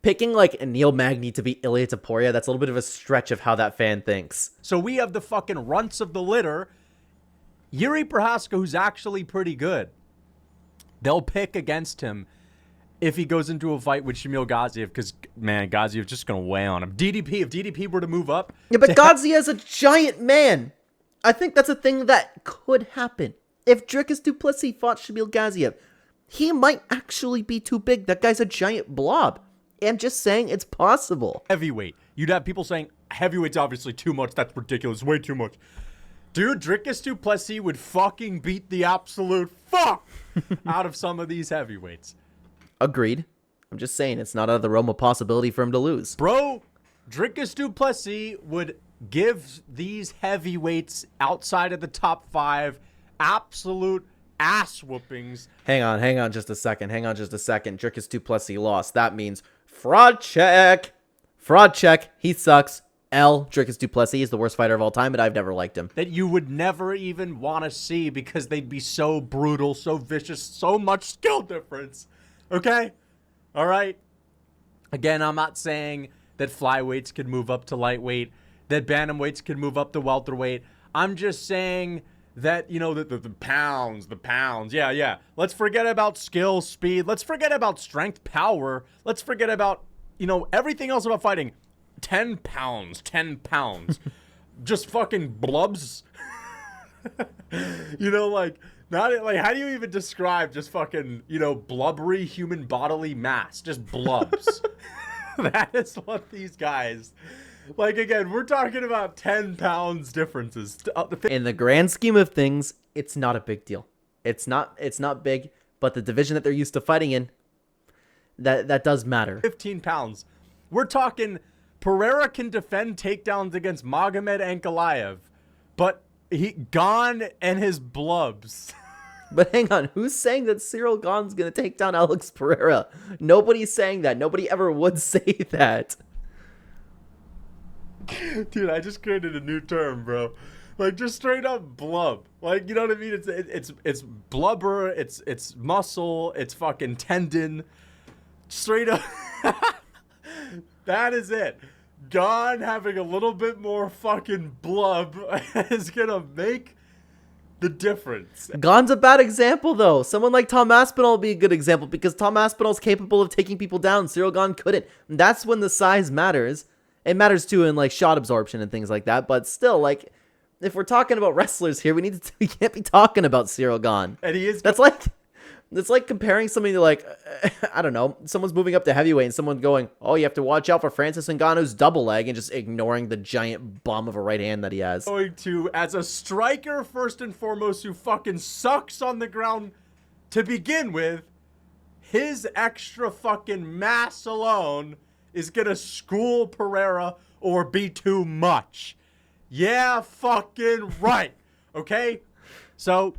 picking like Neil Magny to beat Ilia Topuria, that's a little bit of a stretch of how that fan thinks. So we have the fucking runts of the litter. Yuri Prohaska, who's actually pretty good. They'll pick against him if he goes into a fight with Shamil Gaziev because, man, Gaziev's just going to weigh on him. DDP, if DDP were to move up... Yeah, but Gaziev is a giant man. I think that's a thing that could happen. If Dricus du Plessis fought Shamil Gaziev, he might actually be too big. That guy's a giant blob. I'm just saying it's possible. Heavyweight. You'd have people saying, heavyweight's obviously too much. That's ridiculous. Way too much. Dude, Dricus du Plessis would fucking beat the absolute fuck out of some of these heavyweights. Agreed. I'm just saying it's not out of the realm of possibility for him to lose. Bro, Dricus du Plessis would give these heavyweights outside of the top 5 absolute ass whoopings. Hang on just a second. Dricus du Plessis lost. That means fraud check. He sucks. Dricus du Plessis is the worst fighter of all time, but I've never liked him. That you would never even want to see because they'd be so brutal, so vicious, so much skill difference. Okay? All right? Again, I'm not saying that flyweights could move up to lightweight, that bantamweights could move up to welterweight. I'm just saying that, the pounds. Yeah. Let's forget about skill, speed. Let's forget about strength, power. Let's forget about, everything else about fighting. 10 pounds. Just fucking blubs. Not like, how do you even describe just fucking, blubbery human bodily mass? Just blubs. That is what these guys, like, again, we're talking about 10 pounds differences. In the grand scheme of things, it's not a big deal. It's not big, but the division that they're used to fighting in, that does matter. 15 pounds. We're talking Pereira can defend takedowns against Magomed Ankalaev, but he gone and his blubs. But hang on, who's saying that Cyril Gane's gonna take down Alex Pereira? Nobody's saying that. Nobody ever would say that. Dude, I just created a new term, bro. Like, just straight up blub. Like, you know what I mean? It's blubber, it's muscle, it's fucking tendon. Straight up. That is it. Gane having a little bit more fucking blub is gonna make the difference. Gane's a bad example, though. Someone like Tom Aspinall will be a good example because Tom Aspinall's capable of taking people down. Cyril Gane couldn't. And that's when the size matters. It matters, too, in, like, shot absorption and things like that. But still, like, if we're talking about wrestlers here, we can't be talking about Cyril Gahn. And he is. That's like comparing somebody to like, I don't know, someone's moving up to heavyweight and someone going, oh, you have to watch out for Francis Ngannou's double leg, and just ignoring the giant bum of a right hand that he has. Going to, as a striker, first and foremost, who fucking sucks on the ground to begin with, his extra fucking mass alone is gonna school Pereira or be too much. Yeah, fucking right. Okay? So,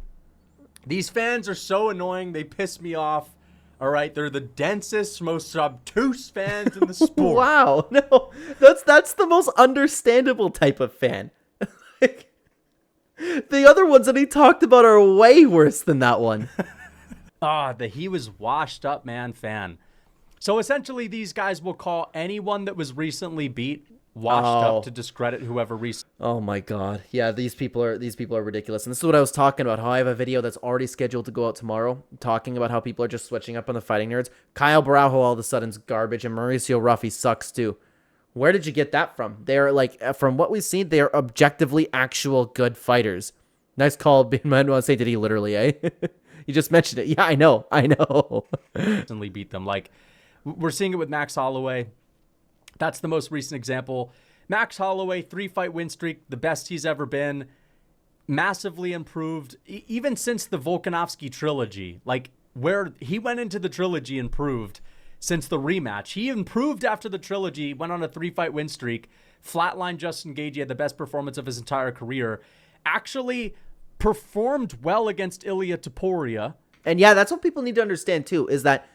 these fans are so annoying. They piss me off. All right? They're the densest, most obtuse fans in the sport. Wow. No, that's the most understandable type of fan. The other ones that he talked about are way worse than that one. The he was washed up man fan. So essentially, these guys will call anyone that was recently beat washed up to discredit whoever recently. Oh my god. Yeah, these people are ridiculous. And this is what I was talking about, how I have a video that's already scheduled to go out tomorrow, talking about how people are just switching up on the fighting nerds. Kyle Baraujo all of a sudden's garbage, and Mauricio Ruffy sucks too. Where did you get that from? They're like, from what we've seen, they are objectively actual good fighters. Nice call, Ben. I want to say, did he literally, eh? You just mentioned it. Yeah, I know. Recently beat them. Like, we're seeing it with Max Holloway. That's the most recent example. Max Holloway, 3-fight win streak, the best he's ever been. Massively improved, even since the Volkanovski trilogy. Like, where he went into the trilogy improved since the rematch. He improved after the trilogy, went on a 3-fight win streak, flatlined Justin Gaethje, had the best performance of his entire career. Actually performed well against Ilia Topuria. And yeah, that's what people need to understand too, is that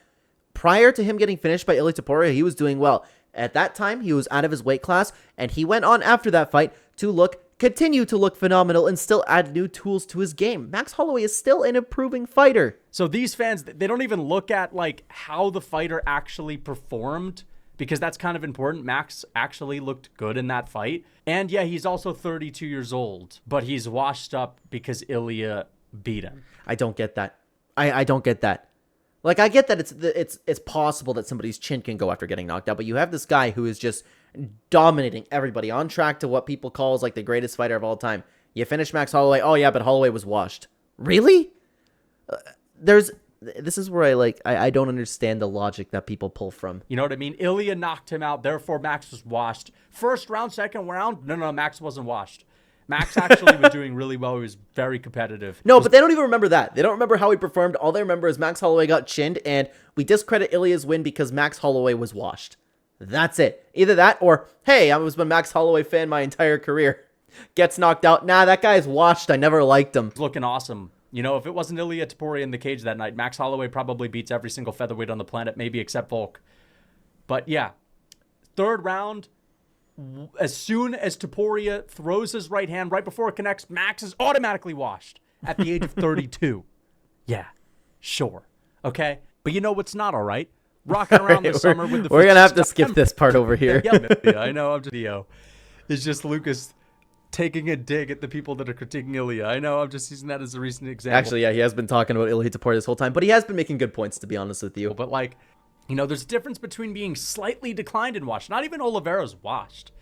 prior to him getting finished by Ilia Topuria, he was doing well. At that time, he was out of his weight class, and he went on after that fight to continue to look phenomenal and still add new tools to his game. Max Holloway is still an improving fighter. So these fans, they don't even look at like how the fighter actually performed, because that's kind of important. Max actually looked good in that fight. And yeah, he's also 32 years old, but he's washed up because Ilia beat him. I don't get that. I don't get that. Like, I get that it's possible that somebody's chin can go after getting knocked out, but you have this guy who is just dominating everybody, on track to what people call like the greatest fighter of all time. You finish Max Holloway, oh yeah, but Holloway was washed. Really? This is where I don't understand the logic that people pull from. You know what I mean? Ilia knocked him out, therefore Max was washed. First round, second round, no, Max wasn't washed. Max actually was doing really well. He was very competitive. No, but they don't even remember that. They don't remember how he performed. All they remember is Max Holloway got chinned, and we discredit Ilia's win because Max Holloway was washed. That's it. Either that or, hey, I was a Max Holloway fan my entire career. Gets knocked out. Nah, that guy's washed. I never liked him. Looking awesome. You know, if it wasn't Ilia Topuria in the cage that night, Max Holloway probably beats every single featherweight on the planet, maybe except Volk. But yeah, third round, as soon as Topuria throws his right hand right before it connects, Max is automatically washed at the age of 32. Yeah, sure. Okay. But you know what's not all right? Rocking around the summer with the... We're going to have to skip this part over here. Yeah, I know. I'm just... It's just Lucas taking a dig at the people that are critiquing Ilia. I know. I'm just using that as a recent example. Actually, yeah, he has been talking about Ilia Topuria this whole time, but he has been making good points, to be honest with you. But like... You know, there's a difference between being slightly declined and washed. Not even Oliveira's washed.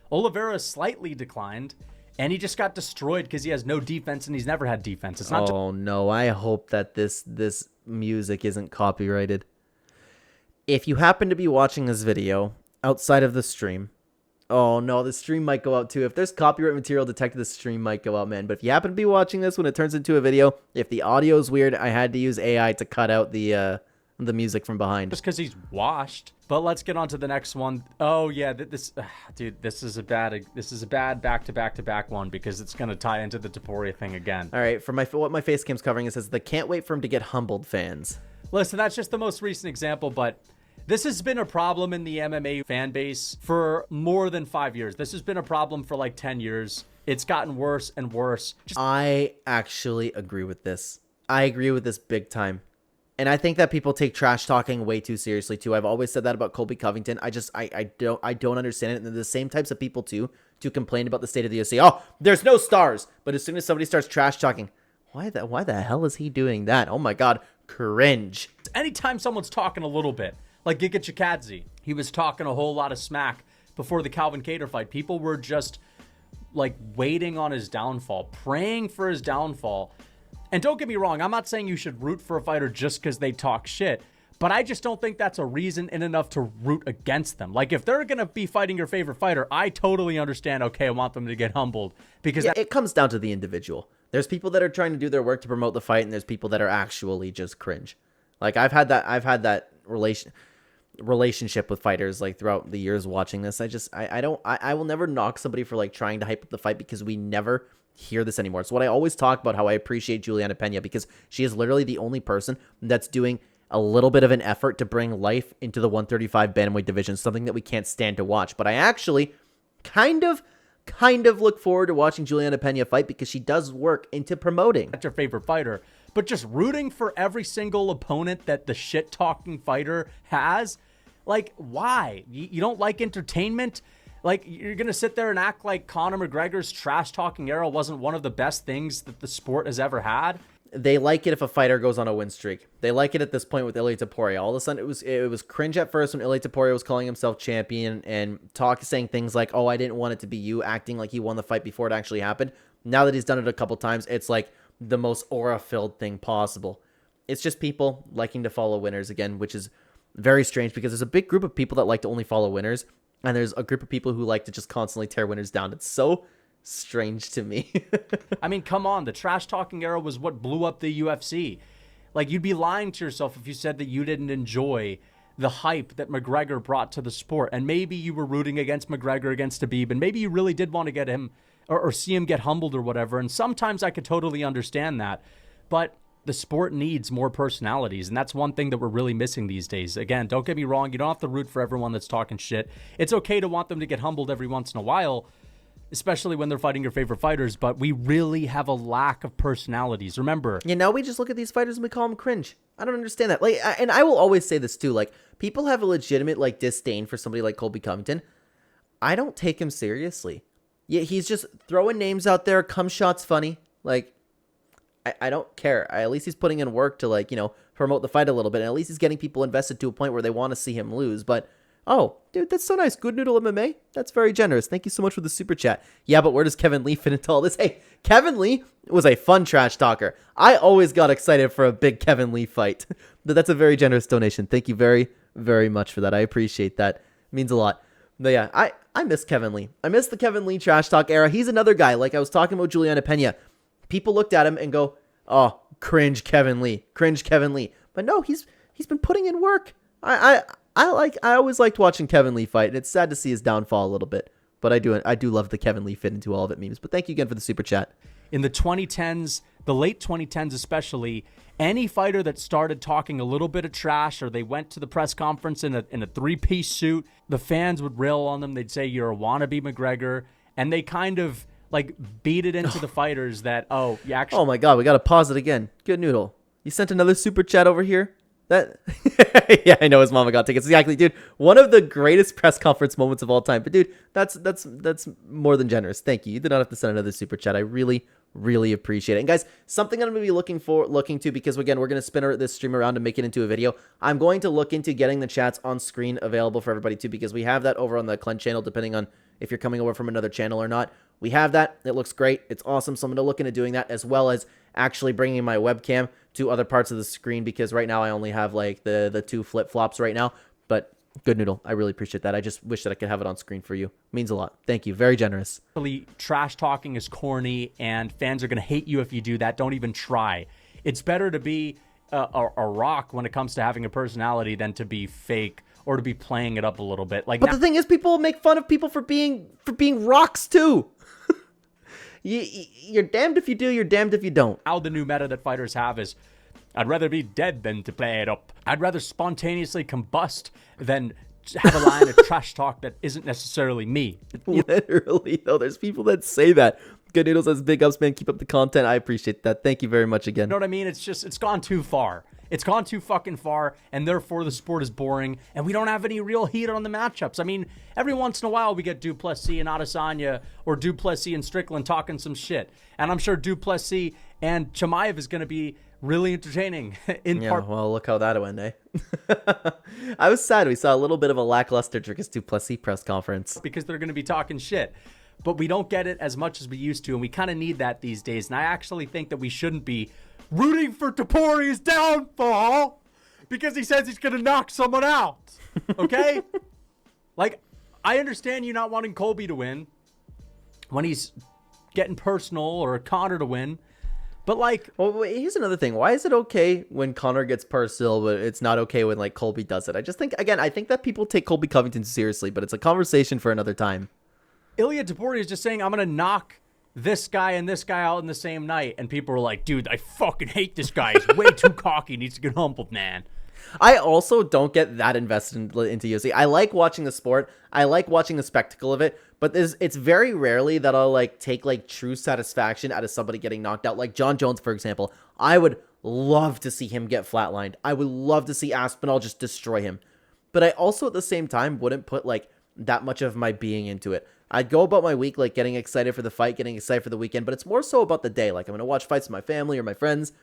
Oliveira is slightly declined, and he just got destroyed because he has no defense, and he's never had defense. It's not. Oh no! I hope that this music isn't copyrighted. If you happen to be watching this video outside of the stream, oh no, the stream might go out too. If there's copyright material detected, the stream might go out, man. But if you happen to be watching this when it turns into a video, if the audio is weird, I had to use AI to cut out the music from behind. Just because he's washed. But let's get on to the next one. Oh yeah, dude, this is a bad back-to-back one because it's gonna tie into the Topuria thing again. All right, for what my face cam's covering, it says the can't wait for him to get humbled fans. Listen, that's just the most recent example, but this has been a problem in the MMA fan base for more than 5 years. This has been a problem for like 10 years. It's gotten worse and worse. I actually agree with this. I agree with this big time. And I think that people take trash talking way too seriously too. I've always said that about Colby Covington. I don't understand it. And they're the same types of people too to complain about the state of the UFC. Oh, there's no stars. But as soon as somebody starts trash talking, why the hell is he doing that? Oh my god, cringe. Anytime someone's talking a little bit, like Giga Chikadze, he was talking a whole lot of smack before the Calvin Kattar fight. People were just like waiting on his downfall, praying for his downfall. And don't get me wrong, I'm not saying you should root for a fighter just because they talk shit, but I just don't think that's a reason in enough to root against them. Like, if they're going to be fighting your favorite fighter, I totally understand, okay, I want them to get humbled. Because it comes down to the individual. There's people that are trying to do their work to promote the fight, and there's people that are actually just cringe. Like, I've had that relationship with fighters, like, throughout the years watching this. I will never knock somebody for, like, trying to hype up the fight, because we never hear this anymore. It's what I always talk about, how I appreciate Juliana Pena, because she is literally the only person that's doing a little bit of an effort to bring life into the 135 bantamweight division, something that we can't stand to watch. But I actually kind of look forward to watching Juliana Pena fight, because she does work into promoting. That's your favorite fighter, but just rooting for every single opponent that the shit-talking fighter has, like, why? You don't like entertainment? Like, you're going to sit there and act like Conor McGregor's trash-talking era wasn't one of the best things that the sport has ever had? They like it if a fighter goes on a win streak. They like it at this point with Ilia Topuria. All of a sudden, it was cringe at first when Ilia Topuria was calling himself champion and saying things like, "Oh, I didn't want it to be you," acting like he won the fight before it actually happened. Now that he's done it a couple times, it's like the most aura-filled thing possible. It's just people liking to follow winners again, which is very strange, because there's a big group of people that like to only follow winners, and there's a group of people who like to just constantly tear winners down. It's so strange to me. I mean, come on. The trash talking era was what blew up the UFC. Like, you'd be lying to yourself if you said that you didn't enjoy the hype that McGregor brought to the sport. And maybe you were rooting against McGregor against Khabib, and maybe you really did want to get him or see him get humbled or whatever. And sometimes I could totally understand that. But the sport needs more personalities, and that's one thing that we're really missing these days. Again, don't get me wrong. You don't have to root for everyone that's talking shit. It's okay to want them to get humbled every once in a while, especially when they're fighting your favorite fighters, but we really have a lack of personalities. Remember, now we just look at these fighters and we call them cringe. I don't understand that. Like, and I will always say this too, like, people have a legitimate, like, disdain for somebody like Colby Covington. I don't take him seriously. Yeah, he's just throwing names out there. Come shots funny. Like, I don't care. At least he's putting in work to, like, promote the fight a little bit, and at least he's getting people invested to a point where they want to see him lose. But oh, dude, that's so nice. Good Noodle MMA. That's very generous. Thank you so much for the super chat. Yeah, but where does Kevin Lee fit into all this? Hey, Kevin Lee was a fun trash talker. I always got excited for a big Kevin Lee fight. That's a very generous donation. Thank you very, very much for that. I appreciate that. It means a lot. But yeah, I miss Kevin Lee. I miss the Kevin Lee trash talk era. He's another guy. Like I was talking about Juliana Pena. People looked at him and go, "Oh, cringe Kevin Lee. Cringe Kevin Lee." But no, he's been putting in work. I always liked watching Kevin Lee fight, and it's sad to see his downfall a little bit. But I do love the Kevin Lee fit into all of it memes. But thank you again for the super chat. In the 2010s, the late 2010s especially, any fighter that started talking a little bit of trash, or they went to the press conference in a three-piece suit, the fans would rail on them. They'd say, "You're a wannabe McGregor," and they kind of like beat it into the fighters that, oh, you actually. Oh my God, we gotta pause it again. Good Noodle, you sent another super chat over here. That yeah, I know his mama got tickets. Exactly, dude. One of the greatest press conference moments of all time. But dude, that's more than generous. Thank you. You did not have to send another super chat. I really, really appreciate it. And guys, something I'm gonna be looking to, because again, we're gonna spin this stream around and make it into a video. I'm going to look into getting the chats on screen available for everybody too, because we have that over on the Clen channel, depending on if you're coming over from another channel or not. We have that. It looks great. It's awesome. So I'm going to look into doing that, as well as actually bringing my webcam to other parts of the screen, because right now I only have like the two flip-flops right now. But good Noodle, I really appreciate that. I just wish that I could have it on screen for you. It means a lot. Thank you. Very generous. Trash talking is corny, and fans are going to hate you if you do that. Don't even try. It's better to be a rock when it comes to having a personality than to be fake or to be playing it up a little bit. Like, but the thing is, people make fun of people for being rocks too. You're damned if you do, you're damned if you don't. How the new meta that fighters have is, "I'd rather be dead than to play it up. I'd rather spontaneously combust than have a line of trash talk that isn't necessarily me." Literally, though, there's people that say that. Good Noodle says, "Big ups, man. Keep up the content." I appreciate that. Thank you very much again. You know what I mean? It's gone too far. It's gone too fucking far, and therefore the sport is boring, and we don't have any real heat on the matchups. I mean, every once in a while we get Duplessis and Adesanya, or Duplessis and Strickland talking some shit, and I'm sure Duplessis and Chimaev is going to be really entertaining. Well, look how that went, eh? I was sad we saw a little bit of a lackluster Dricus Duplessis press conference. Because they're going to be talking shit. but we don't get it as much as we used to, and we kind of need that these days. And I actually think that we shouldn't be rooting for Topuri's downfall because he says he's going to knock someone out, okay? Like, I understand you not wanting Colby to win when he's getting personal, or Conor to win, but like... Well, wait, here's another thing. Why is it okay when Conor gets personal, but it's not okay when, like, Colby does it? I just think, again, I think that people take Colby Covington seriously, but it's a conversation for another time. Ilya Topuria is just saying, I'm going to knock this guy and this guy out in the same night, and people are like, dude, I fucking hate this guy. He's way too cocky. He needs to get humbled, man. I also don't get that invested into UFC. I like watching the sport. I like watching the spectacle of it, but it's very rarely that I'll like take like true satisfaction out of somebody getting knocked out. Like John Jones, for example. I would love to see him get flatlined. I would love to see Aspinall just destroy him. But I also at the same time wouldn't put like that much of my being into it. I'd go about my week like getting excited for the fight, getting excited for the weekend, but it's more so about the day. Like I'm going to watch fights with my family or my friends.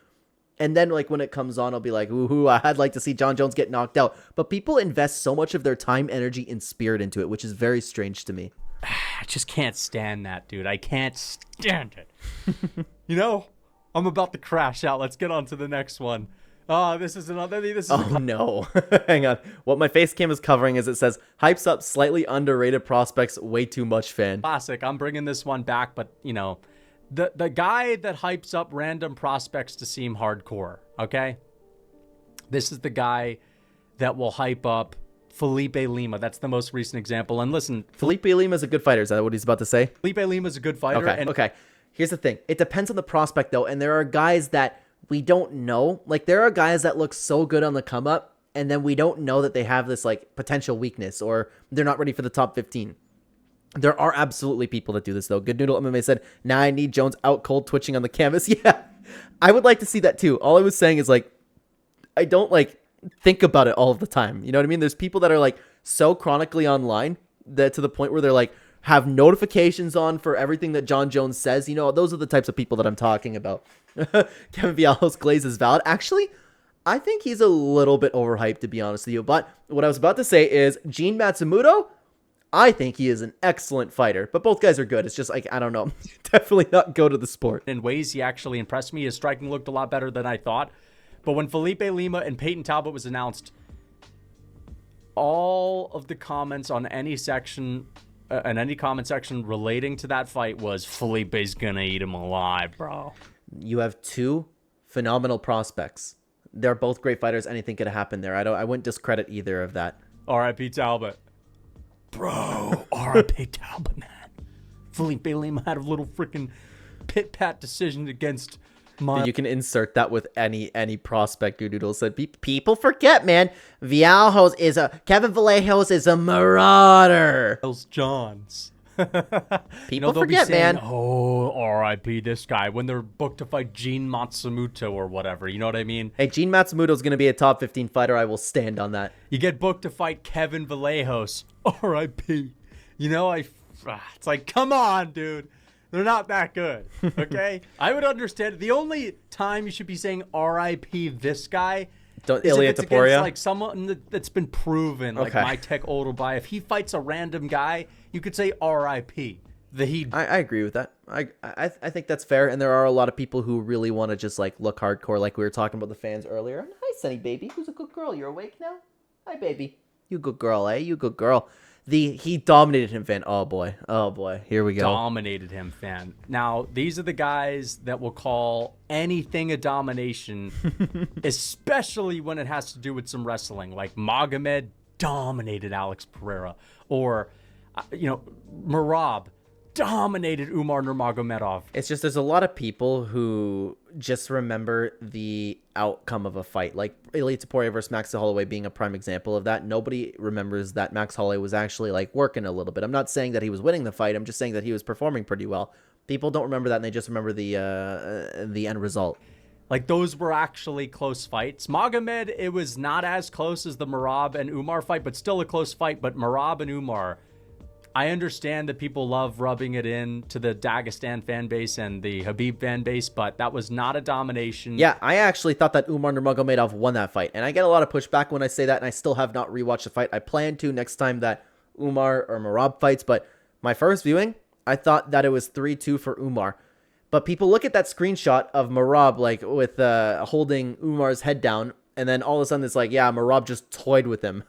And then, like, when it comes on, I'll be like, ooh, I'd like to see John Jones get knocked out. But people invest so much of their time, energy, and spirit into it, which is very strange to me. I just can't stand that, dude. I can't stand it. You know, I'm about to crash out. Let's get on to the next one. This is another... Oh, no. Hang on. What my face cam is covering is it says, hypes up slightly underrated prospects, way too much fan. Classic. I'm bringing this one back, but, you know... The guy that hypes up random prospects to seem hardcore, okay? This is the guy that will hype up Felipe Lima. That's the most recent example. And listen... Felipe Lima is a good fighter. Is that what he's about to say? Felipe Lima is a good fighter. Okay. Here's the thing. It depends on the prospect, though. And there are guys that we don't know. Like, there are guys that look so good on the come-up, and then we don't know that they have this, like, potential weakness, or they're not ready for the top 15. There are absolutely people that do this, though. Good Noodle MMA said, now I need Jones out cold twitching on the canvas. Yeah, I would like to see that, too. All I was saying is, like, I don't, like, think about it all of the time. You know what I mean? There's people that are, like, so chronically online that to the point where they're, like, have notifications on for everything that John Jones says. You know, those are the types of people that I'm talking about. Kevin Vial's glaze is valid. Actually, I think he's a little bit overhyped, to be honest with you. But what I was about to say is Gene Matsumoto, I think he is an excellent fighter, but both guys are good. It's just like, I don't know. Definitely not go to the sport. In ways, he actually impressed me. His striking looked a lot better than I thought. But when Felipe Lima and Peyton Talbot was announced, all of the comments on any section, in any comment section relating to that fight was, Felipe's gonna eat him alive, bro. You have two phenomenal prospects. They're both great fighters. Anything could happen there. I wouldn't discredit either of that. R.I.P. Talbot. Bro, R.I.P. Talbot, man. Felipe Lima had a little freaking pit-pat decision against my... You can insert that with any prospect. Doodle said, people forget, man. Kevin Vallejos is a marauder. Johns. People forget, saying, man. Oh, R.I.P. this guy when they're booked to fight Gene Matsumoto or whatever. You know what I mean? Hey, Gene Matsumoto is going to be a top 15 fighter. I will stand on that. You get booked to fight Kevin Vallejos. R.I.P. You know, it's like, come on, dude. They're not that good, okay? I would understand. The only time you should be saying R.I.P. this guy is if Ilya it's Topuria? against, like, someone that's been proven, like okay. my tech Odelby. If he fights a random guy, you could say R.I.P. I agree with that. I think that's fair, and there are a lot of people who really want to just, like, look hardcore, like we were talking about the fans earlier. Hi, Sunny baby. Who's a good girl? You're awake now? Hi, baby. You good girl, eh? You good girl. He dominated him, fan. Oh boy. Here we go. Dominated him, fan. Now, these are the guys that will call anything a domination, especially when it has to do with some wrestling. Like Magomed dominated Alex Pereira, or Merab dominated Umar Nurmagomedov. It's just there's a lot of people who just remember the outcome of a fight, like Ilya Topuria versus Max Holloway being a prime example of that. Nobody remembers that Max Holloway was actually like working a little bit. I'm not saying that he was winning the fight. I'm just saying that he was performing pretty well. People don't remember that, and they just remember the end result. Like, those were actually close fights. Magomed, it was not as close as the Merab and Umar fight, but still a close fight. But Merab and Umar, I understand that people love rubbing it in to the Dagestan fan base and the Habib fan base, but that was not a domination. Yeah, I actually thought that Umar Nurmagomedov won that fight, and I get a lot of pushback when I say that, and I still have not rewatched the fight. I plan to next time that Umar or Merab fights, but my first viewing, I thought that it was 3-2 for Umar. But people look at that screenshot of Merab, like, with holding Umar's head down, and then all of a sudden it's like, yeah, Merab just toyed with him.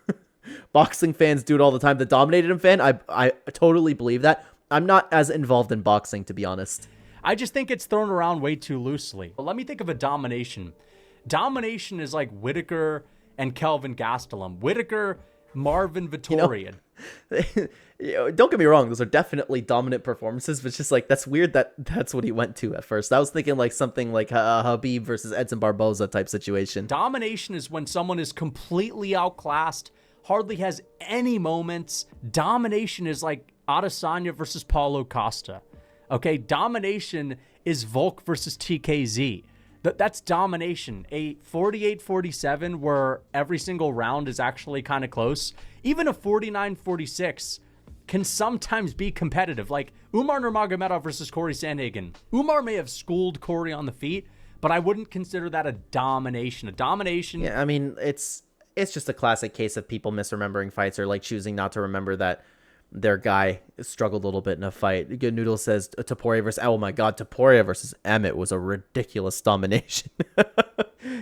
Boxing fans do it all the time. The dominated him fan, I totally believe that. I'm not as involved in boxing, to be honest. I just think it's thrown around way too loosely. But let me think of a domination. Domination is like Whitaker and Kelvin Gastelum. Whitaker, Marvin Vittori. Don't get me wrong, those are definitely dominant performances, but it's just like, that's weird that that's what he went to at first. I was thinking like something like Habib versus Edson Barboza type situation. Domination is when someone is completely outclassed, hardly has any moments. Domination is like Adesanya versus Paulo Costa. Okay, domination is Volk versus TKZ. That's domination. A 48-47 where every single round is actually kind of close. Even a 49-46 can sometimes be competitive. Like Umar Nurmagomedov versus Corey Sandhagen. Umar may have schooled Corey on the feet, but I wouldn't consider that a domination. A domination... Yeah, I mean, it's just a classic case of people misremembering fights or like choosing not to remember that their guy struggled a little bit in a fight. Good Noodle says Topuria versus... Oh my god, Topuria versus Emmett was a ridiculous domination.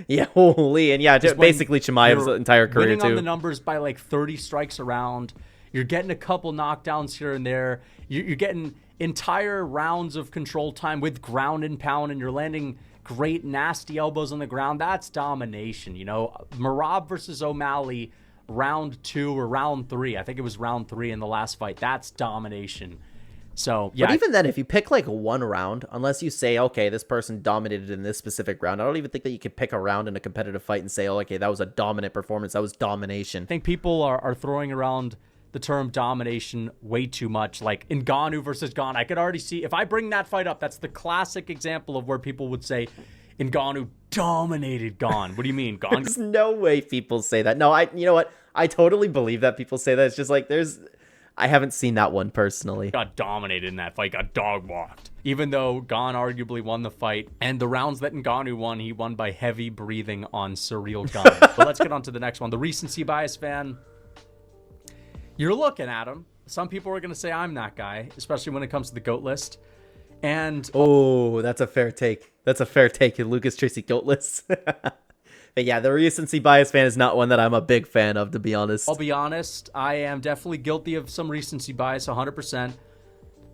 Yeah, holy. And yeah, basically Chimaev's entire career winning too. On the numbers by like 30 strikes a round. You're getting a couple knockdowns here and there. You're getting entire rounds of control time with ground and pound, and you're landing great, nasty elbows on the ground. That's domination, you know. Merab versus O'Malley, round 2 or round 3. I think it was round 3 in the last fight. That's domination. So, yeah. But even then, if you pick like one round, unless you say, okay, this person dominated in this specific round, I don't even think that you could pick a round in a competitive fight and say, oh, okay, that was a dominant performance. That was domination. I think people are throwing around the term domination way too much. Like Ngannou versus Gane. I could already see, if I bring that fight up, that's the classic example of where people would say Ngannou dominated Gane. What do you mean, Gane? There's no way people say that. No, you know what? I totally believe that people say that. It's just like I haven't seen that one personally. Got dominated in that fight, got dog walked. Even though Gane arguably won the fight, and the rounds that Ngannou won, he won by heavy breathing on Surreal Gane. But let's get on to the next one. The recency bias fan. You're looking at him. Some people are going to say I'm that guy, especially when it comes to the GOAT list. And oh, that's a fair take. That's a fair take in Lucas Tracy GOAT list. But yeah, the recency bias fan is not one that I'm a big fan of, to be honest. I'll be honest, I am definitely guilty of some recency bias, 100%.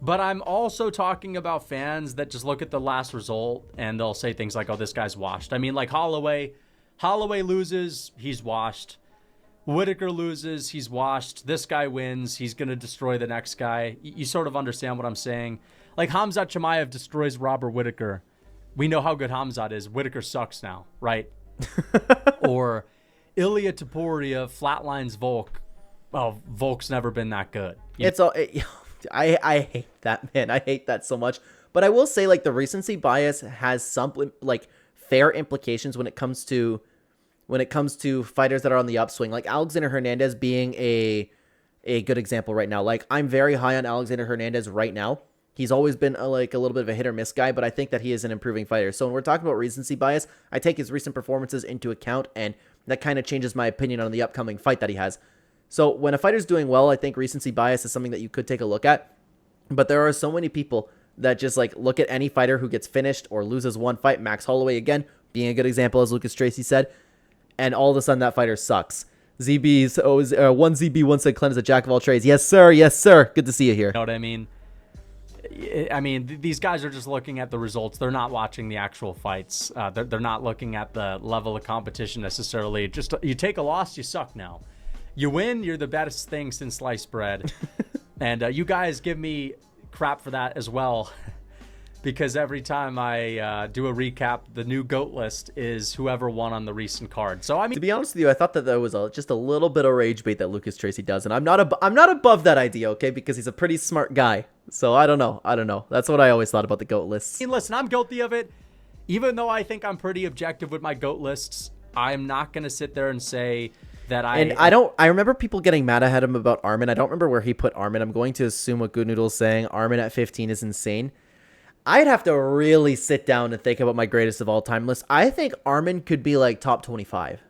But I'm also talking about fans that just look at the last result and they'll say things like, oh, this guy's washed. I mean, like Holloway loses, he's washed. Whitaker loses, he's washed. This guy wins, he's going to destroy the next guy. You sort of understand what I'm saying. Like Khamzat Chimaev destroys Robert Whitaker. We know how good Khamzat is. Whitaker sucks now, right? Or Ilia Topuria flatlines Volk. Well, Volk's never been that good. I hate that, man. I hate that so much. But I will say, like, the recency bias has some like fair implications when it comes to fighters that are on the upswing. Like Alexander Hernandez being a good example right now. Like, I'm very high on Alexander Hernandez right now. He's always been a little bit of a hit or miss guy, but I think that he is an improving fighter. So when we're talking about recency bias, I take his recent performances into account, and that kind of changes my opinion on the upcoming fight that he has. So when a fighter's doing well, I think recency bias is something that you could take a look at. But there are so many people that just like look at any fighter who gets finished or loses one fight. Max Holloway, again, being a good example, as Lucas Tracy said, and all of a sudden that fighter sucks. One ZB1 said Clen is a jack of all trades. Yes, sir. Yes, sir. Good to see you here. You know what I mean? These guys are just looking at the results. They're not watching the actual fights. They're not looking at the level of competition necessarily. Just you take a loss, you suck now. You win, you're the best thing since sliced bread. And you guys give me crap for that as well. Because every time I do a recap, the new GOAT list is whoever won on the recent card. So I mean, to be honest with you, I thought that there was just a little bit of rage bait that Lucas Tracy does, and I'm not above that idea, okay? Because he's a pretty smart guy. So I don't know. That's what I always thought about the GOAT lists. Listen, I'm guilty of it. Even though I think I'm pretty objective with my GOAT lists, I'm not gonna sit there and say that I remember people getting mad at him about Armin. I don't remember where he put Armin. I'm going to assume what Good Noodle's saying. Armin at 15 is insane. I'd have to really sit down and think about my greatest of all time list. I think Armin could be like top 25.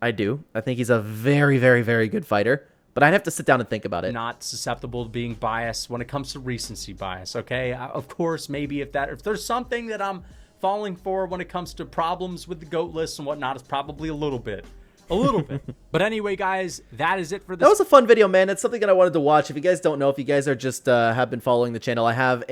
I do. I think he's a very, very, very good fighter. but I'd have to sit down and think about it. Not susceptible to being biased when it comes to recency bias, okay? Of course, maybe if there's something that I'm falling for when it comes to problems with the GOAT list and whatnot, it's probably a little bit. But anyway, guys, that is it for this. That was a fun video, man. It's something that I wanted to watch. If you guys don't know, if you guys are just have been following the channel, I have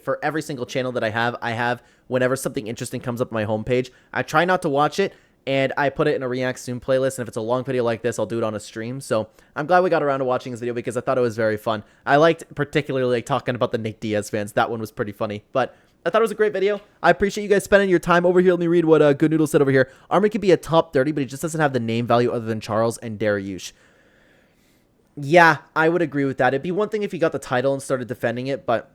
for every single channel that I have whenever something interesting comes up on my homepage, I try not to watch it, and I put it in a React Soon playlist, and if it's a long video like this, I'll do it on a stream. So I'm glad we got around to watching this video because I thought it was very fun. I liked particularly like talking about the Nate Diaz fans. That one was pretty funny, but I thought it was a great video. I appreciate you guys spending your time over here. Let me read what Good Noodle said over here. Armin could be a top 30, but he just doesn't have the name value other than Charles and Dariush. Yeah, I would agree with that. It'd be one thing if he got the title and started defending it, but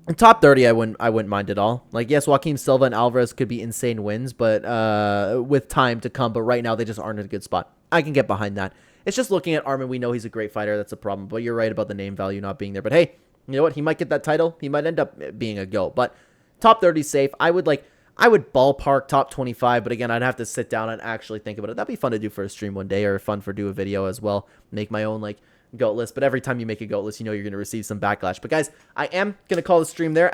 in top 30, I wouldn't mind at all. Like, yes, Joaquin Silva and Alvarez could be insane wins, but with time to come. But right now, they just aren't in a good spot. I can get behind that. It's just looking at Armin, we know he's a great fighter. That's a problem. But you're right about the name value not being there. But hey, you know what? He might get that title. He might end up being a GOAT. But top 30 safe. I would ballpark top 25, but again, I'd have to sit down and actually think about it. That'd be fun to do for a stream one day, or fun for do a video as well. Make my own like GOAT list. But every time you make a GOAT list, you know you're going to receive some backlash. But guys, I am going to call the stream there.